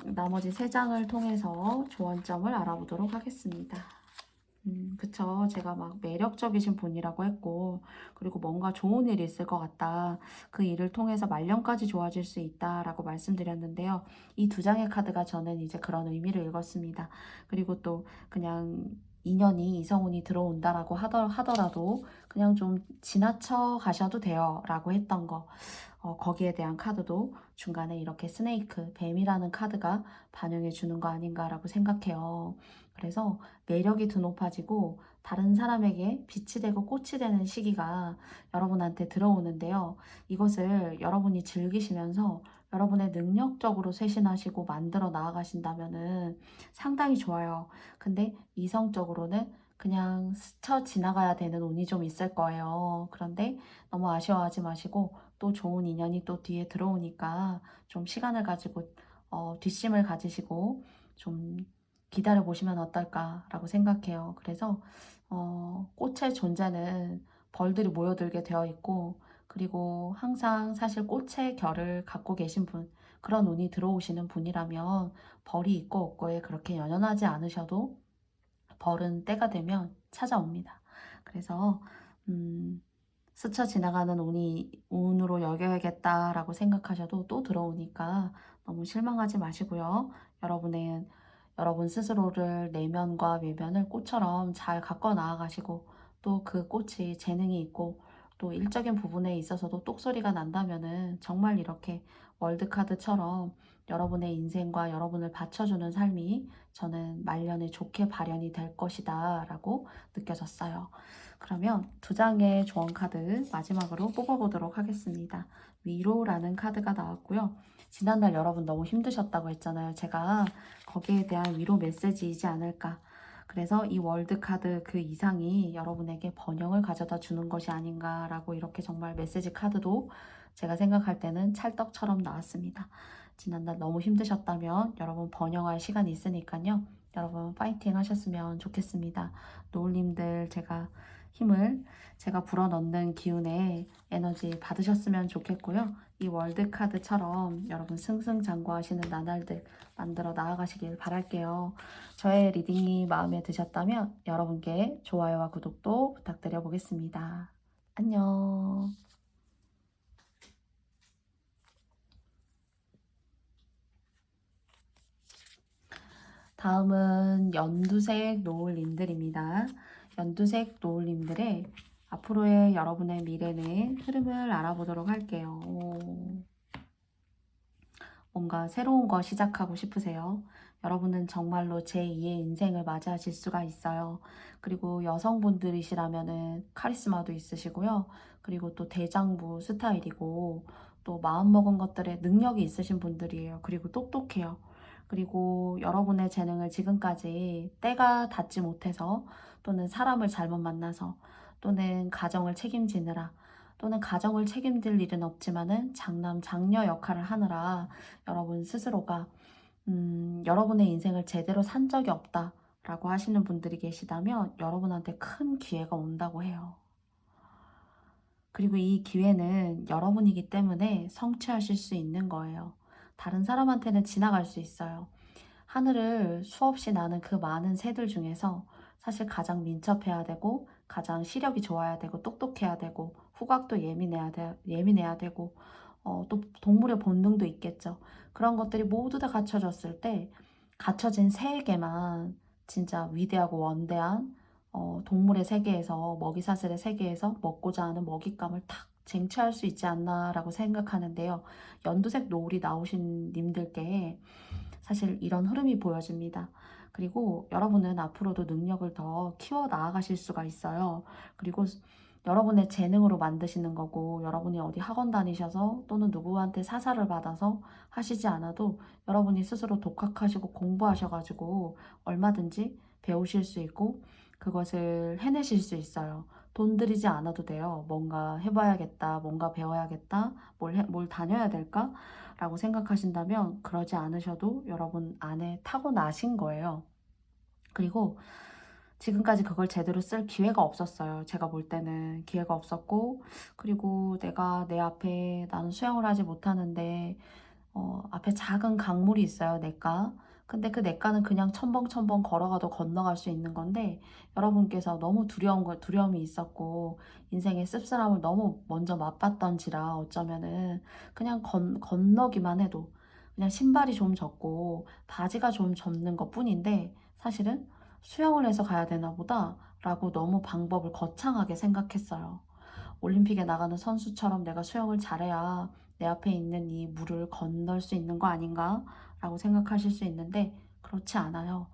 나머지 세 장을 통해서 조언점을 알아보도록 하겠습니다. 그쵸. 제가 막 매력적이신 분이라고 했고, 그리고 뭔가 좋은 일이 있을 것 같다. 그 일을 통해서 말년까지 좋아질 수 있다라고 말씀드렸는데요. 이 두 장의 카드가 저는 이제 그런 의미를 읽었습니다. 그리고 또 그냥 인연이, 이성운이 들어온다라고 하더라도 그냥 좀 지나쳐 가셔도 돼요 라고 했던 거, 거기에 대한 카드도 중간에 이렇게 스네이크, 뱀이라는 카드가 반영해 주는 거 아닌가라고 생각해요. 그래서 매력이 더 높아지고 다른 사람에게 빛이 되고 꽃이 되는 시기가 여러분한테 들어오는데요. 이것을 여러분이 즐기시면서 여러분의 능력적으로 쇄신하시고 만들어 나아가신다면은 상당히 좋아요. 근데 이성적으로는 그냥 스쳐 지나가야 되는 운이 좀 있을 거예요. 그런데 너무 아쉬워하지 마시고, 또 좋은 인연이 또 뒤에 들어오니까 좀 시간을 가지고 뒷심을 가지시고 좀 기다려 보시면 어떨까라고 생각해요. 그래서 꽃의 존재는 벌들이 모여들게 되어 있고, 그리고 항상 사실 꽃의 결을 갖고 계신 분, 그런 운이 들어오시는 분이라면 벌이 있고 없고에 그렇게 연연하지 않으셔도 벌은 때가 되면 찾아옵니다. 그래서 음, 스쳐 지나가는 운으로 여겨야겠다라고 생각하셔도 또 들어오니까 너무 실망하지 마시고요. 여러분 스스로를 내면과 외면을 꽃처럼 잘 가꿔 나아가시고, 또 그 꽃이 재능이 있고 또 일적인 부분에 있어서도 똑소리가 난다면은 정말 이렇게 월드카드처럼 여러분의 인생과 여러분을 받쳐주는 삶이 저는 말년에 좋게 발현이 될 것이다 라고 느껴졌어요. 그러면 두 장의 조언 카드 마지막으로 뽑아보도록 하겠습니다. 위로라는 카드가 나왔고요. 지난달 여러분 너무 힘드셨다고 했잖아요. 제가 거기에 대한 위로 메시지이지 않을까. 그래서 이 월드카드 그 이상이 여러분에게 번영을 가져다 주는 것이 아닌가라고, 이렇게 정말 메시지 카드도 제가 생각할 때는 찰떡처럼 나왔습니다. 지난달 너무 힘드셨다면 여러분 번영할 시간이 있으니까요. 여러분 파이팅 하셨으면 좋겠습니다. 노을님들 힘을 제가 불어넣는 기운에 에너지 받으셨으면 좋겠고요. 이 월드카드처럼 여러분 승승장구하시는 나날들 만들어 나아가시길 바랄게요. 저의 리딩이 마음에 드셨다면 여러분께 좋아요와 구독도 부탁드려 보겠습니다. 안녕. 다음은 연두색 노을님들입니다. 연두색 노을님들의 앞으로의 여러분의 미래는 흐름을 알아보도록 할게요. 뭔가 새로운 거 시작하고 싶으세요? 여러분은 정말로 제2의 인생을 맞이하실 수가 있어요. 그리고 여성분들이시라면은 카리스마도 있으시고요. 그리고 또 대장부 스타일이고, 또 마음먹은 것들에 능력이 있으신 분들이에요. 그리고 똑똑해요. 그리고 여러분의 재능을 지금까지 때가 닿지 못해서, 또는 사람을 잘못 만나서, 또는 가정을 책임지느라, 또는 가정을 책임질 일은 없지만은 장남, 장녀 역할을 하느라 여러분 스스로가 여러분의 인생을 제대로 산 적이 없다라고 하시는 분들이 계시다면 여러분한테 큰 기회가 온다고 해요. 그리고 이 기회는 여러분이기 때문에 성취하실 수 있는 거예요. 다른 사람한테는 지나갈 수 있어요. 하늘을 수없이 나는 그 많은 새들 중에서 사실 가장 민첩해야 되고 가장 시력이 좋아야 되고 똑똑해야 되고 후각도 예민해야 되고 또 동물의 본능도 있겠죠. 그런 것들이 모두 다 갖춰졌을 때 갖춰진 새에게만 진짜 위대하고 원대한 동물의 세계에서 먹이사슬의 세계에서 먹고자 하는 먹잇감을 탁 쟁취할 수 있지 않나라고 생각하는데요. 연두색 노을이 나오신 님들께 사실 이런 흐름이 보여집니다. 그리고 여러분은 앞으로도 능력을 더 키워 나아가실 수가 있어요. 그리고 여러분의 재능으로 만드시는 거고 여러분이 어디 학원 다니셔서 또는 누구한테 사사를 받아서 하시지 않아도 여러분이 스스로 독학하시고 공부하셔가지고 얼마든지 배우실 수 있고 그것을 해내실 수 있어요. 돈 들이지 않아도 돼요. 뭔가 해봐야겠다, 뭔가 배워야겠다, 뭘 다녀야 될까? 라고 생각하신다면 그러지 않으셔도 여러분 안에 타고나신 거예요. 그리고 지금까지 그걸 제대로 쓸 기회가 없었어요. 제가 볼 때는 기회가 없었고, 그리고 내가 내 앞에 나는 수영을 하지 못하는데 앞에 작은 강물이 있어요, 냇가. 근데 그 냇가는 그냥 첨벙첨벙 걸어가도 건너갈 수 있는 건데 여러분께서 너무 두려움이 있었고 인생의 씁쓸함을 너무 먼저 맛봤던지라 어쩌면은 그냥 건너기만 해도 그냥 신발이 좀 젖고 바지가 좀 젖는 것 뿐인데 사실은 수영을 해서 가야 되나 보다 라고 너무 방법을 거창하게 생각했어요. 올림픽에 나가는 선수처럼 내가 수영을 잘해야 내 앞에 있는 이 물을 건널 수 있는 거 아닌가? 라고 생각하실 수 있는데 그렇지 않아요.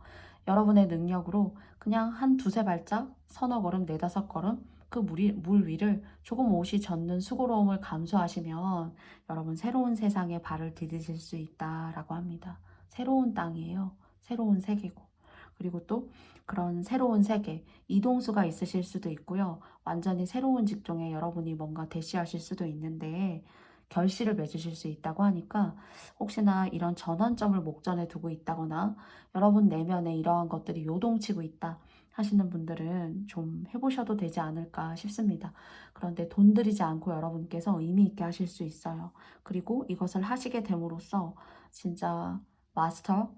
여러분의 능력으로 그냥 한 두세 발짝, 서너 걸음, 네다섯 걸음 물 위를 조금 옷이 젖는 수고로움을 감수하시면 여러분 새로운 세상에 발을 디디실 수 있다라고 합니다. 새로운 땅이에요. 새로운 세계고. 그리고 또 그런 새로운 세계, 이동수가 있으실 수도 있고요. 완전히 새로운 직종에 여러분이 뭔가 대시하실 수도 있는데 결실을 맺으실 수 있다고 하니까 혹시나 이런 전환점을 목전에 두고 있다거나 여러분 내면에 이러한 것들이 요동치고 있다 하시는 분들은 좀 해보셔도 되지 않을까 싶습니다. 그런데 돈 들이지 않고 여러분께서 의미 있게 하실 수 있어요. 그리고 이것을 하시게 됨으로써 진짜 마스터,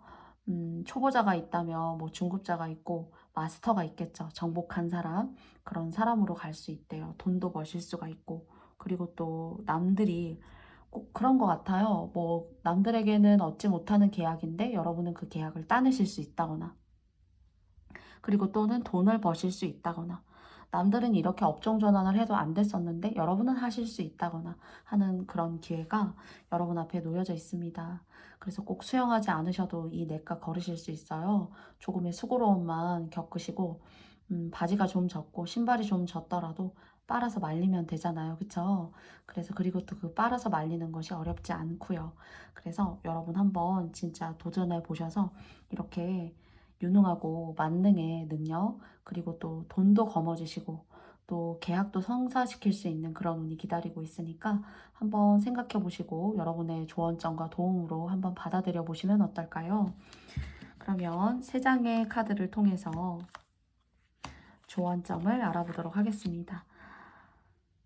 초보자가 있다면 뭐 중급자가 있고 마스터가 있겠죠. 정복한 사람, 그런 사람으로 갈 수 있대요. 돈도 버실 수가 있고. 그리고 또 남들이 꼭 그런 것 같아요. 뭐 남들에게는 얻지 못하는 계약인데 여러분은 그 계약을 따내실 수 있다거나 그리고 또는 돈을 버실 수 있다거나 남들은 이렇게 업종 전환을 해도 안 됐었는데 여러분은 하실 수 있다거나 하는 그런 기회가 여러분 앞에 놓여져 있습니다. 그래서 꼭 수영하지 않으셔도 이 냇가 걸으실 수 있어요. 조금의 수고로움만 겪으시고 바지가 좀 젖고 신발이 좀 젖더라도 빨아서 말리면 되잖아요. 그쵸? 그래서 그리고 또 그 빨아서 말리는 것이 어렵지 않고요. 그래서 여러분 한번 진짜 도전해 보셔서 이렇게 유능하고 만능의 능력 그리고 또 돈도 거머쥐시고 또 계약도 성사시킬 수 있는 그런 운이 기다리고 있으니까 한번 생각해 보시고 여러분의 조언점과 도움으로 한번 받아들여 보시면 어떨까요? 그러면 세 장의 카드를 통해서 조언점을 알아보도록 하겠습니다.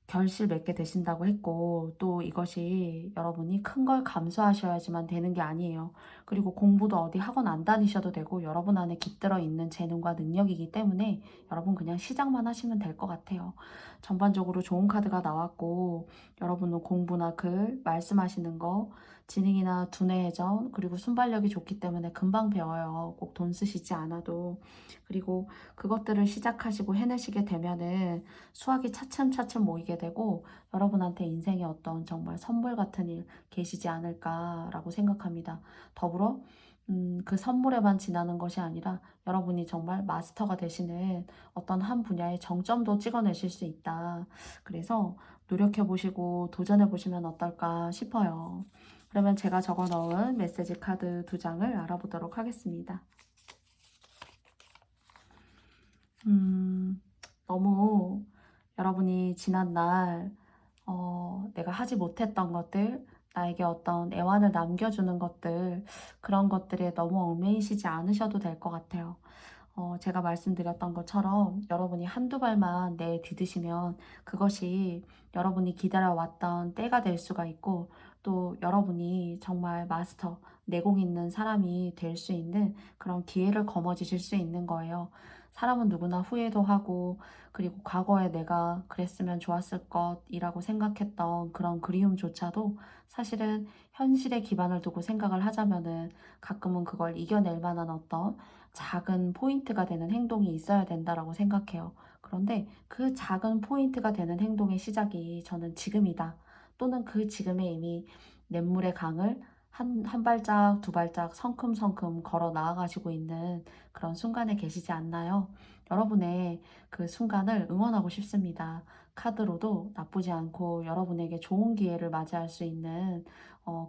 결실 맺게 되신다고 했고 또 이것이 여러분이 큰 걸 감수하셔야지만 되는 게 아니에요. 그리고 공부도 어디 학원 안 다니셔도 되고 여러분 안에 깃들어 있는 재능과 능력이기 때문에 여러분 그냥 시작만 하시면 될 것 같아요. 전반적으로 좋은 카드가 나왔고 여러분은 공부나 글, 말씀하시는 거, 지능이나 두뇌 회전 그리고 순발력이 좋기 때문에 금방 배워요. 꼭 돈 쓰시지 않아도. 그리고 그것들을 시작하시고 해내시게 되면은 수확이 차츰차츰 모이게 되고 여러분한테 인생의 어떤 정말 선물 같은 일 계시지 않을까라고 생각합니다. 더불어 그 선물에만 지나는 것이 아니라 여러분이 정말 마스터가 되시는 어떤 한 분야의 정점도 찍어내실 수 있다. 그래서 노력해보시고 도전해보시면 어떨까 싶어요. 그러면 제가 적어 넣은 메시지 카드 두 장을 알아보도록 하겠습니다. 너무 여러분이 지난날 내가 하지 못했던 것들, 나에게 어떤 애환을 남겨주는 것들, 그런 것들에 너무 얽매이시지 않으셔도 될 것 같아요. 제가 말씀드렸던 것처럼 여러분이 한두 발만 내디디시면 그것이 여러분이 기다려왔던 때가 될 수가 있고, 또 여러분이 정말 마스터, 내공 있는 사람이 될 수 있는 그런 기회를 거머쥐실 수 있는 거예요. 사람은 누구나 후회도 하고, 그리고 과거에 내가 그랬으면 좋았을 것이라고 생각했던 그런 그리움조차도 사실은 현실에 기반을 두고 생각을 하자면은 가끔은 그걸 이겨낼 만한 어떤 작은 포인트가 되는 행동이 있어야 된다라고 생각해요. 그런데 그 작은 포인트가 되는 행동의 시작이 저는 지금이다. 또는 그 지금에 이미 냇물의 강을 한 발짝, 두 발짝 성큼성큼 걸어 나아가시고 있는 그런 순간에 계시지 않나요? 여러분의 그 순간을 응원하고 싶습니다. 카드로도 나쁘지 않고 여러분에게 좋은 기회를 맞이할 수 있는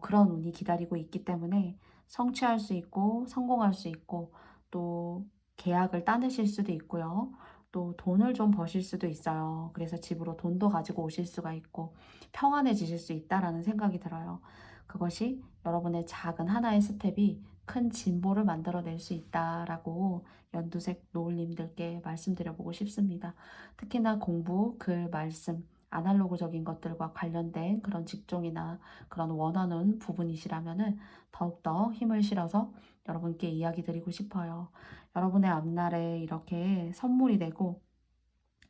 그런 운이 기다리고 있기 때문에 성취할 수 있고 성공할 수 있고 또 계약을 따내실 수도 있고요. 또 돈을 좀 버실 수도 있어요. 그래서 집으로 돈도 가지고 오실 수가 있고 평안해지실 수 있다라는 생각이 들어요. 그것이 여러분의 작은 하나의 스텝이 큰 진보를 만들어낼 수 있다라고 연두색 노을님들께 말씀드려보고 싶습니다. 특히나 공부, 글, 말씀, 아날로그적인 것들과 관련된 그런 직종이나 그런 원하는 부분이시라면은 더욱더 힘을 실어서 여러분께 이야기 드리고 싶어요. 여러분의 앞날에 이렇게 선물이 되고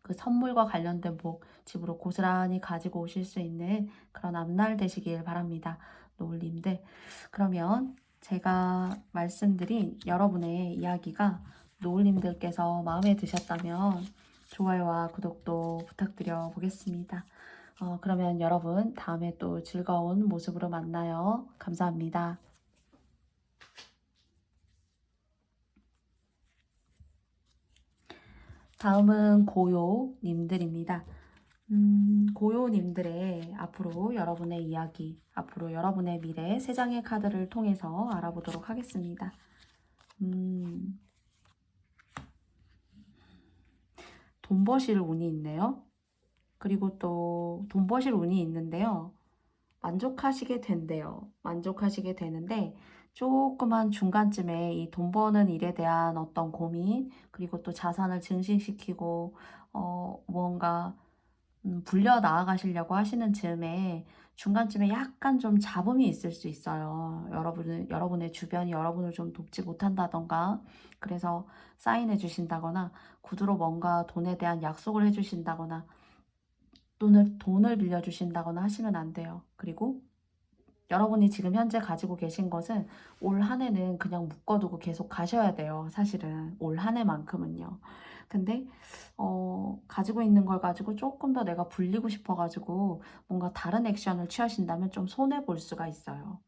그 선물과 관련된 복 집으로 고스란히 가지고 오실 수 있는 그런 앞날 되시길 바랍니다. 노을님들. 그러면 제가 말씀드린 여러분의 이야기가 노을님들께서 마음에 드셨다면 좋아요와 구독도 부탁드려 보겠습니다. 그러면 여러분 다음에 또 즐거운 모습으로 만나요. 감사합니다. 다음은 고요님들입니다. 고요님들의 앞으로 여러분의 이야기, 앞으로 여러분의 미래 세 장의 카드를 통해서 알아보도록 하겠습니다. 돈 버실 운이 있네요. 그리고 또 돈 버실 운이 있는데요. 만족하시게 된대요. 만족하시게 되는데 조그만 중간쯤에 이 돈 버는 일에 대한 어떤 고민, 그리고 또 자산을 증식시키고 무언가 불려 나아가시려고 하시는 즈음에 중간쯤에 약간 좀 잡음이 있을 수 있어요. 여러분의 주변이 여러분을 좀 돕지 못한다던가, 그래서 사인해 주신다거나, 구두로 뭔가 돈에 대한 약속을 해 주신다거나, 또는 돈을 빌려 주신다거나 하시면 안 돼요. 그리고 여러분이 지금 현재 가지고 계신 것은 올 한 해는 그냥 묶어두고 계속 가셔야 돼요. 사실은 올 한 해만큼은요. 근데 가지고 있는 걸 가지고 조금 더 내가 불리고 싶어가지고 뭔가 다른 액션을 취하신다면 좀 손해볼 수가 있어요.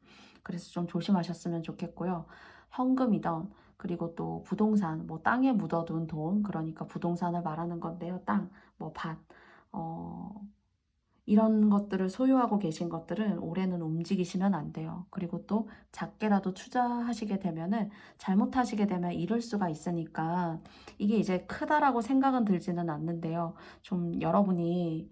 그래서 좀 조심하셨으면 좋겠고요. 현금이던, 그리고 또 부동산, 뭐 땅에 묻어둔 돈, 그러니까 부동산을 말하는 건데요. 땅, 뭐 밭, 어, 이런 것들을 소유하고 계신 것들은 올해는 움직이시면 안 돼요. 그리고 또 작게라도 투자하시게 되면은 잘못하시게 되면 잃을 수가 있으니까 이게 이제 크다라고 생각은 들지는 않는데요. 좀 여러분이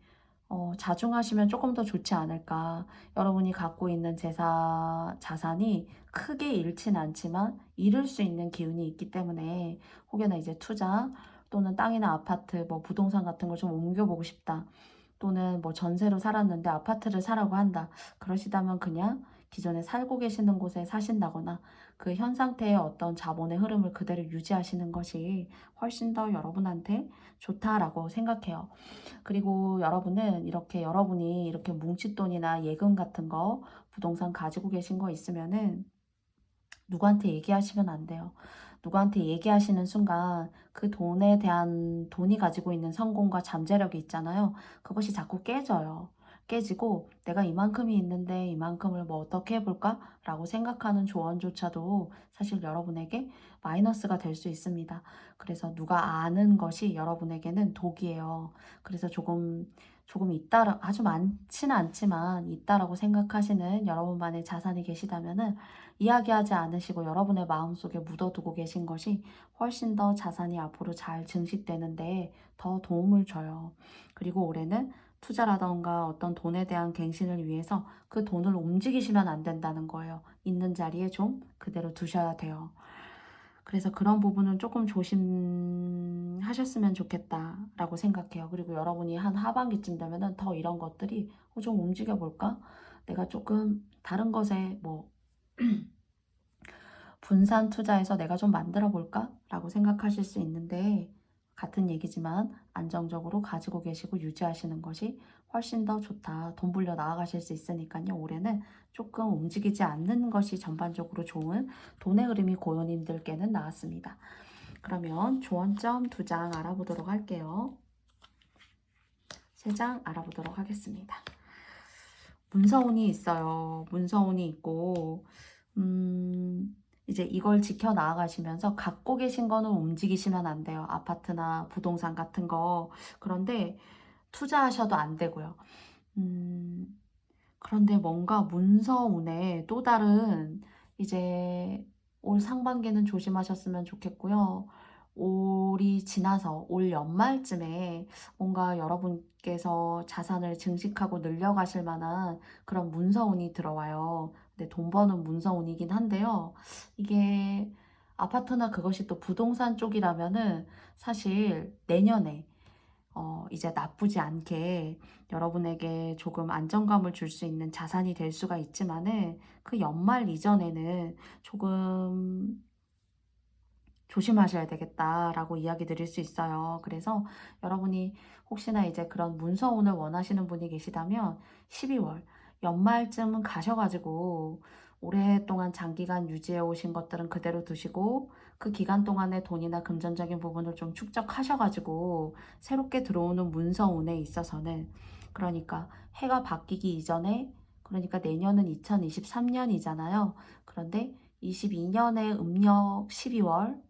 자중하시면 조금 더 좋지 않을까. 여러분이 갖고 있는 자산이 크게 잃진 않지만 잃을 수 있는 기운이 있기 때문에 혹여나 이제 투자 또는 땅이나 아파트, 뭐 부동산 같은 걸 좀 옮겨보고 싶다. 또는 뭐 전세로 살았는데 아파트를 사라고 한다. 그러시다면 그냥 기존에 살고 계시는 곳에 사신다거나 그 현 상태의 어떤 자본의 흐름을 그대로 유지하시는 것이 훨씬 더 여러분한테 좋다라고 생각해요. 그리고 여러분이 이렇게 뭉칫돈이나 예금 같은 거 부동산 가지고 계신 거 있으면은 누구한테 얘기하시면 안 돼요. 누구한테 얘기하시는 순간 그 돈이 가지고 있는 성공과 잠재력이 있잖아요. 그것이 자꾸 깨져요. 깨지고 내가 이만큼이 있는데 이만큼을 뭐 어떻게 해볼까? 라고 생각하는 조언조차도 사실 여러분에게 마이너스가 될 수 있습니다. 그래서 누가 아는 것이 여러분에게는 독이에요. 그래서 조금 있다, 아주 많지는 않지만 있다라고 생각하시는 여러분만의 자산이 계시다면은 이야기하지 않으시고 여러분의 마음속에 묻어두고 계신 것이 훨씬 더 자산이 앞으로 잘 증식되는데 더 도움을 줘요. 그리고 올해는 투자라던가 어떤 돈에 대한 갱신을 위해서 그 돈을 움직이시면 안 된다는 거예요. 있는 자리에 좀 그대로 두셔야 돼요. 그래서 그런 부분은 조금 조심하셨으면 좋겠다라고 생각해요. 그리고 여러분이 한 하반기쯤 되면은 더 이런 것들이 좀 움직여 볼까? 내가 조금 다른 것에 뭐 분산 투자해서 내가 좀 만들어 볼까? 라고 생각하실 수 있는데, 같은 얘기지만 안정적으로 가지고 계시고 유지하시는 것이 훨씬 더 좋다. 돈 불려 나아가실 수 있으니까요. 올해는 조금 움직이지 않는 것이 전반적으로 좋은 돈의 흐름이 고요님들께는 나왔습니다. 그러면 조언점 2장 알아보도록 할게요. 3장 알아보도록 하겠습니다. 문서운이 있어요. 문서운이 있고, 이제 이걸 지켜 나아가시면서 갖고 계신 거는 움직이시면 안 돼요. 아파트나 부동산 같은 거. 그런데 투자하셔도 안 되고요. 그런데 뭔가 문서운에 또 다른 이제 올 상반기는 조심하셨으면 좋겠고요. 올이 지나서 올 연말쯤에 뭔가 여러분께서 자산을 증식하고 늘려가실 만한 그런 문서운이 들어와요. 근데 돈 버는 문서운이긴 한데요. 이게 아파트나 그것이 또 부동산 쪽이라면은 사실 내년에 이제 나쁘지 않게 여러분에게 조금 안정감을 줄 수 있는 자산이 될 수가 있지만은 그 연말 이전에는 조금 조심하셔야 되겠다라고 이야기 드릴 수 있어요. 그래서 여러분이 혹시나 이제 그런 문서운을 원하시는 분이 계시다면 12월 연말쯤 가셔가지고 오랫동안 장기간 유지해 오신 것들은 그대로 두시고 그 기간 동안의 돈이나 금전적인 부분을 좀 축적하셔가지고 새롭게 들어오는 문서운에 있어서는, 그러니까 해가 바뀌기 이전에, 그러니까 내년은 2023년이잖아요. 그런데 22년의 음력 12월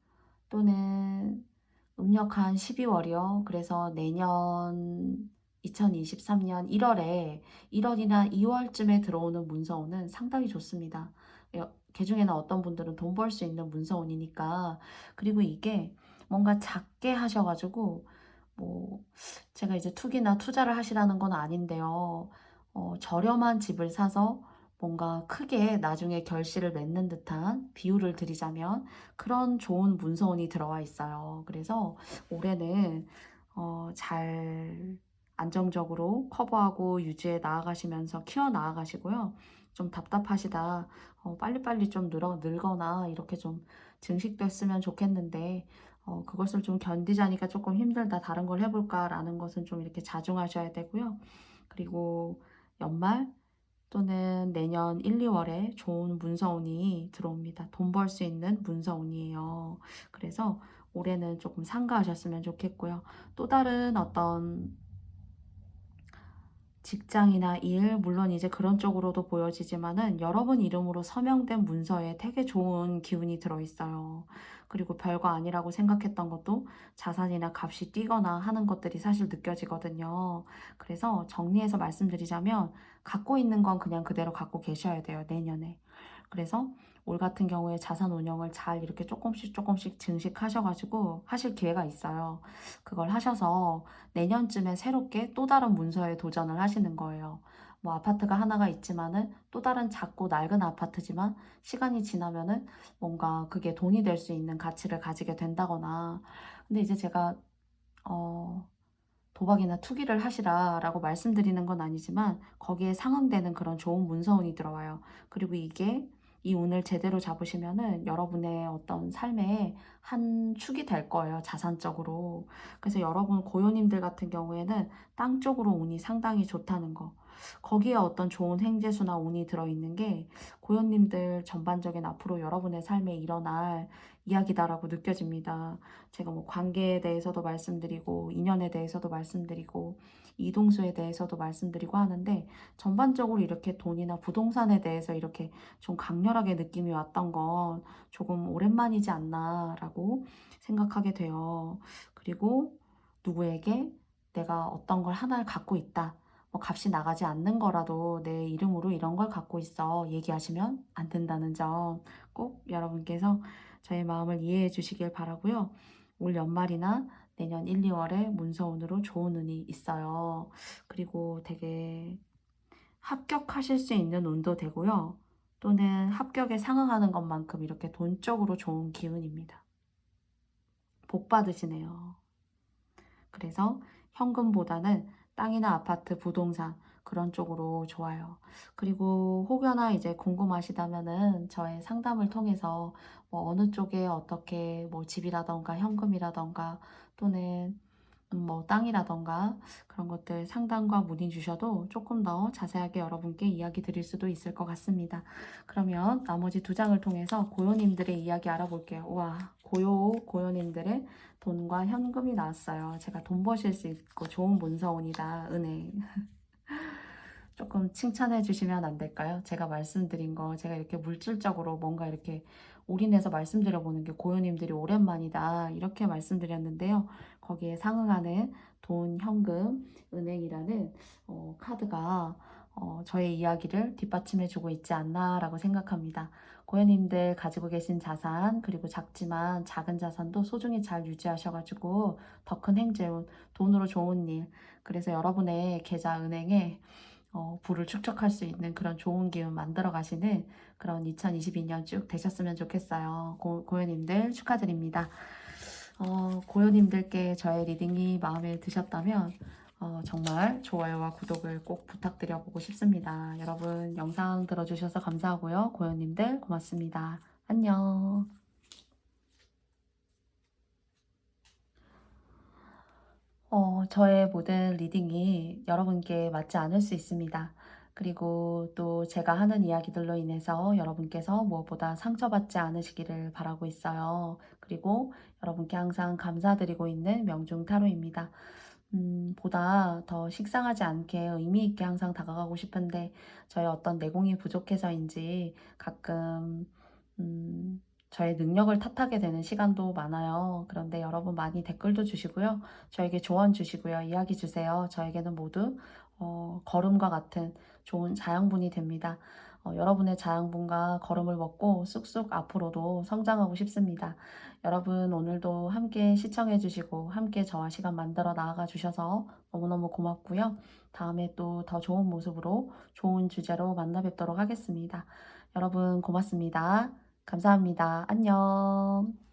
또는 음력한 12월이요. 그래서 내년 2023년 1월에 1월이나 2월쯤에 들어오는 문서운은 상당히 좋습니다. 그중에는 어떤 분들은 돈 벌 수 있는 문서운이니까. 그리고 이게 뭔가 작게 하셔가지고 뭐 제가 이제 투기나 투자를 하시라는 건 아닌데요. 저렴한 집을 사서 뭔가 크게 나중에 결실을 맺는 듯한 비유를 드리자면 그런 좋은 문서운이 들어와 있어요. 그래서 올해는 잘 안정적으로 커버하고 유지해 나아가시면서 키워 나아가시고요. 좀 답답하시다. 빨리빨리 좀 늘거나 이렇게 좀 증식됐으면 좋겠는데 그것을 좀 견디자니까 조금 힘들다. 다른 걸 해볼까라는 것은 좀 이렇게 자중하셔야 되고요. 그리고 연말 또는 내년 1, 2월에 좋은 문서운이 들어옵니다. 돈 벌 수 있는 문서운이에요. 그래서 올해는 조금 삼가하셨으면 좋겠고요. 또 다른 어떤 직장이나 일, 물론 이제 그런 쪽으로도 보여지지만은 여러분 이름으로 서명된 문서에 되게 좋은 기운이 들어있어요. 그리고 별거 아니라고 생각했던 것도 자산이나 값이 뛰거나 하는 것들이 사실 느껴지거든요. 그래서 정리해서 말씀드리자면 갖고 있는 건 그냥 그대로 갖고 계셔야 돼요, 내년에. 그래서 올 같은 경우에 자산 운영을 잘 이렇게 조금씩 조금씩 증식하셔가지고 하실 기회가 있어요. 그걸 하셔서 내년쯤에 새롭게 또 다른 문서에 도전을 하시는 거예요. 뭐 아파트가 하나가 있지만은 또 다른 작고 낡은 아파트지만 시간이 지나면은 뭔가 그게 돈이 될 수 있는 가치를 가지게 된다거나. 근데 이제 제가 도박이나 투기를 하시라라고 말씀드리는 건 아니지만 거기에 상응되는 그런 좋은 문서운이 들어와요. 그리고 이게 이 운을 제대로 잡으시면은 여러분의 어떤 삶의 한 축이 될 거예요, 자산적으로. 그래서 여러분 고요님들 같은 경우에는 땅 쪽으로 운이 상당히 좋다는 거. 거기에 어떤 좋은 행재수나 운이 들어있는 게 고요님들 전반적인 앞으로 여러분의 삶에 일어날 이야기다라고 느껴집니다. 제가 뭐 관계에 대해서도 말씀드리고 인연에 대해서도 말씀드리고 이동수에 대해서도 말씀드리고 하는데, 전반적으로 이렇게 돈이나 부동산에 대해서 이렇게 좀 강렬하게 느낌이 왔던 건 조금 오랜만이지 않나라고 생각하게 돼요. 그리고 누구에게 내가 어떤 걸 하나를 갖고 있다, 뭐 값이 나가지 않는 거라도 내 이름으로 이런 걸 갖고 있어 얘기하시면 안 된다는 점 꼭 여러분께서 저의 마음을 이해해 주시길 바라고요. 올 연말이나 내년 1, 2월에 문서운으로 좋은 운이 있어요. 그리고 되게 합격하실 수 있는 운도 되고요. 또는 합격에 상응하는 것만큼 이렇게 돈적으로 좋은 기운입니다. 복 받으시네요. 그래서 현금보다는 땅이나 아파트, 부동산 그런 쪽으로 좋아요. 그리고 혹여나 이제 궁금하시다면은 저의 상담을 통해서 뭐 어느 쪽에 어떻게 뭐 집이라던가 현금이라던가 또는 뭐 땅이라던가 그런 것들 상담과 문의 주셔도 조금 더 자세하게 여러분께 이야기 드릴 수도 있을 것 같습니다. 그러면 나머지 두 장을 통해서 고요님들의 이야기 알아볼게요. 와, 고요님들의 돈과 현금이 나왔어요. 제가 돈 버실 수 있고 좋은 문서운이다. 은행. 조금 칭찬해 주시면 안 될까요? 제가 말씀드린 거 제가 이렇게 물질적으로 뭔가 이렇게 올인해서 말씀드려 보는 게 고요님들이 오랜만이다. 이렇게 말씀드렸는데요. 거기에 상응하는 돈, 현금, 은행이라는 카드가 저의 이야기를 뒷받침해 주고 있지 않나라고 생각합니다. 고현님들 가지고 계신 자산 그리고 작지만 작은 자산도 소중히 잘 유지하셔가지고 더 큰 행재운, 돈으로 좋은 일 그래서 여러분의 계좌 은행에 부를 축적할 수 있는 그런 좋은 기운 만들어 가시는 그런 2022년 쭉 되셨으면 좋겠어요. 고요님들 축하드립니다. 고요님들께 저의 리딩이 마음에 드셨다면 정말 좋아요와 구독을 꼭 부탁드려 보고 싶습니다. 여러분 영상 들어주셔서 감사하고요. 고요님들 고맙습니다. 안녕. 저의 모든 리딩이 여러분께 맞지 않을 수 있습니다. 그리고 또 제가 하는 이야기들로 인해서 여러분께서 무엇보다 상처받지 않으시기를 바라고 있어요. 그리고 여러분께 항상 감사드리고 있는 명중 타로입니다. 보다 더 식상하지 않게 의미 있게 항상 다가가고 싶은데 저의 어떤 내공이 부족해서인지 가끔 저의 능력을 탓하게 되는 시간도 많아요. 그런데 여러분 많이 댓글도 주시고요. 저에게 조언 주시고요. 이야기 주세요. 저에게는 모두 걸음과 같은 좋은 자양분이 됩니다. 여러분의 자양분과 걸음을 먹고 쑥쑥 앞으로도 성장하고 싶습니다. 여러분 오늘도 함께 시청해 주시고 함께 저와 시간 만들어 나아가 주셔서 너무너무 고맙고요. 다음에 또 더 좋은 모습으로 좋은 주제로 만나 뵙도록 하겠습니다. 여러분 고맙습니다. 감사합니다. 안녕.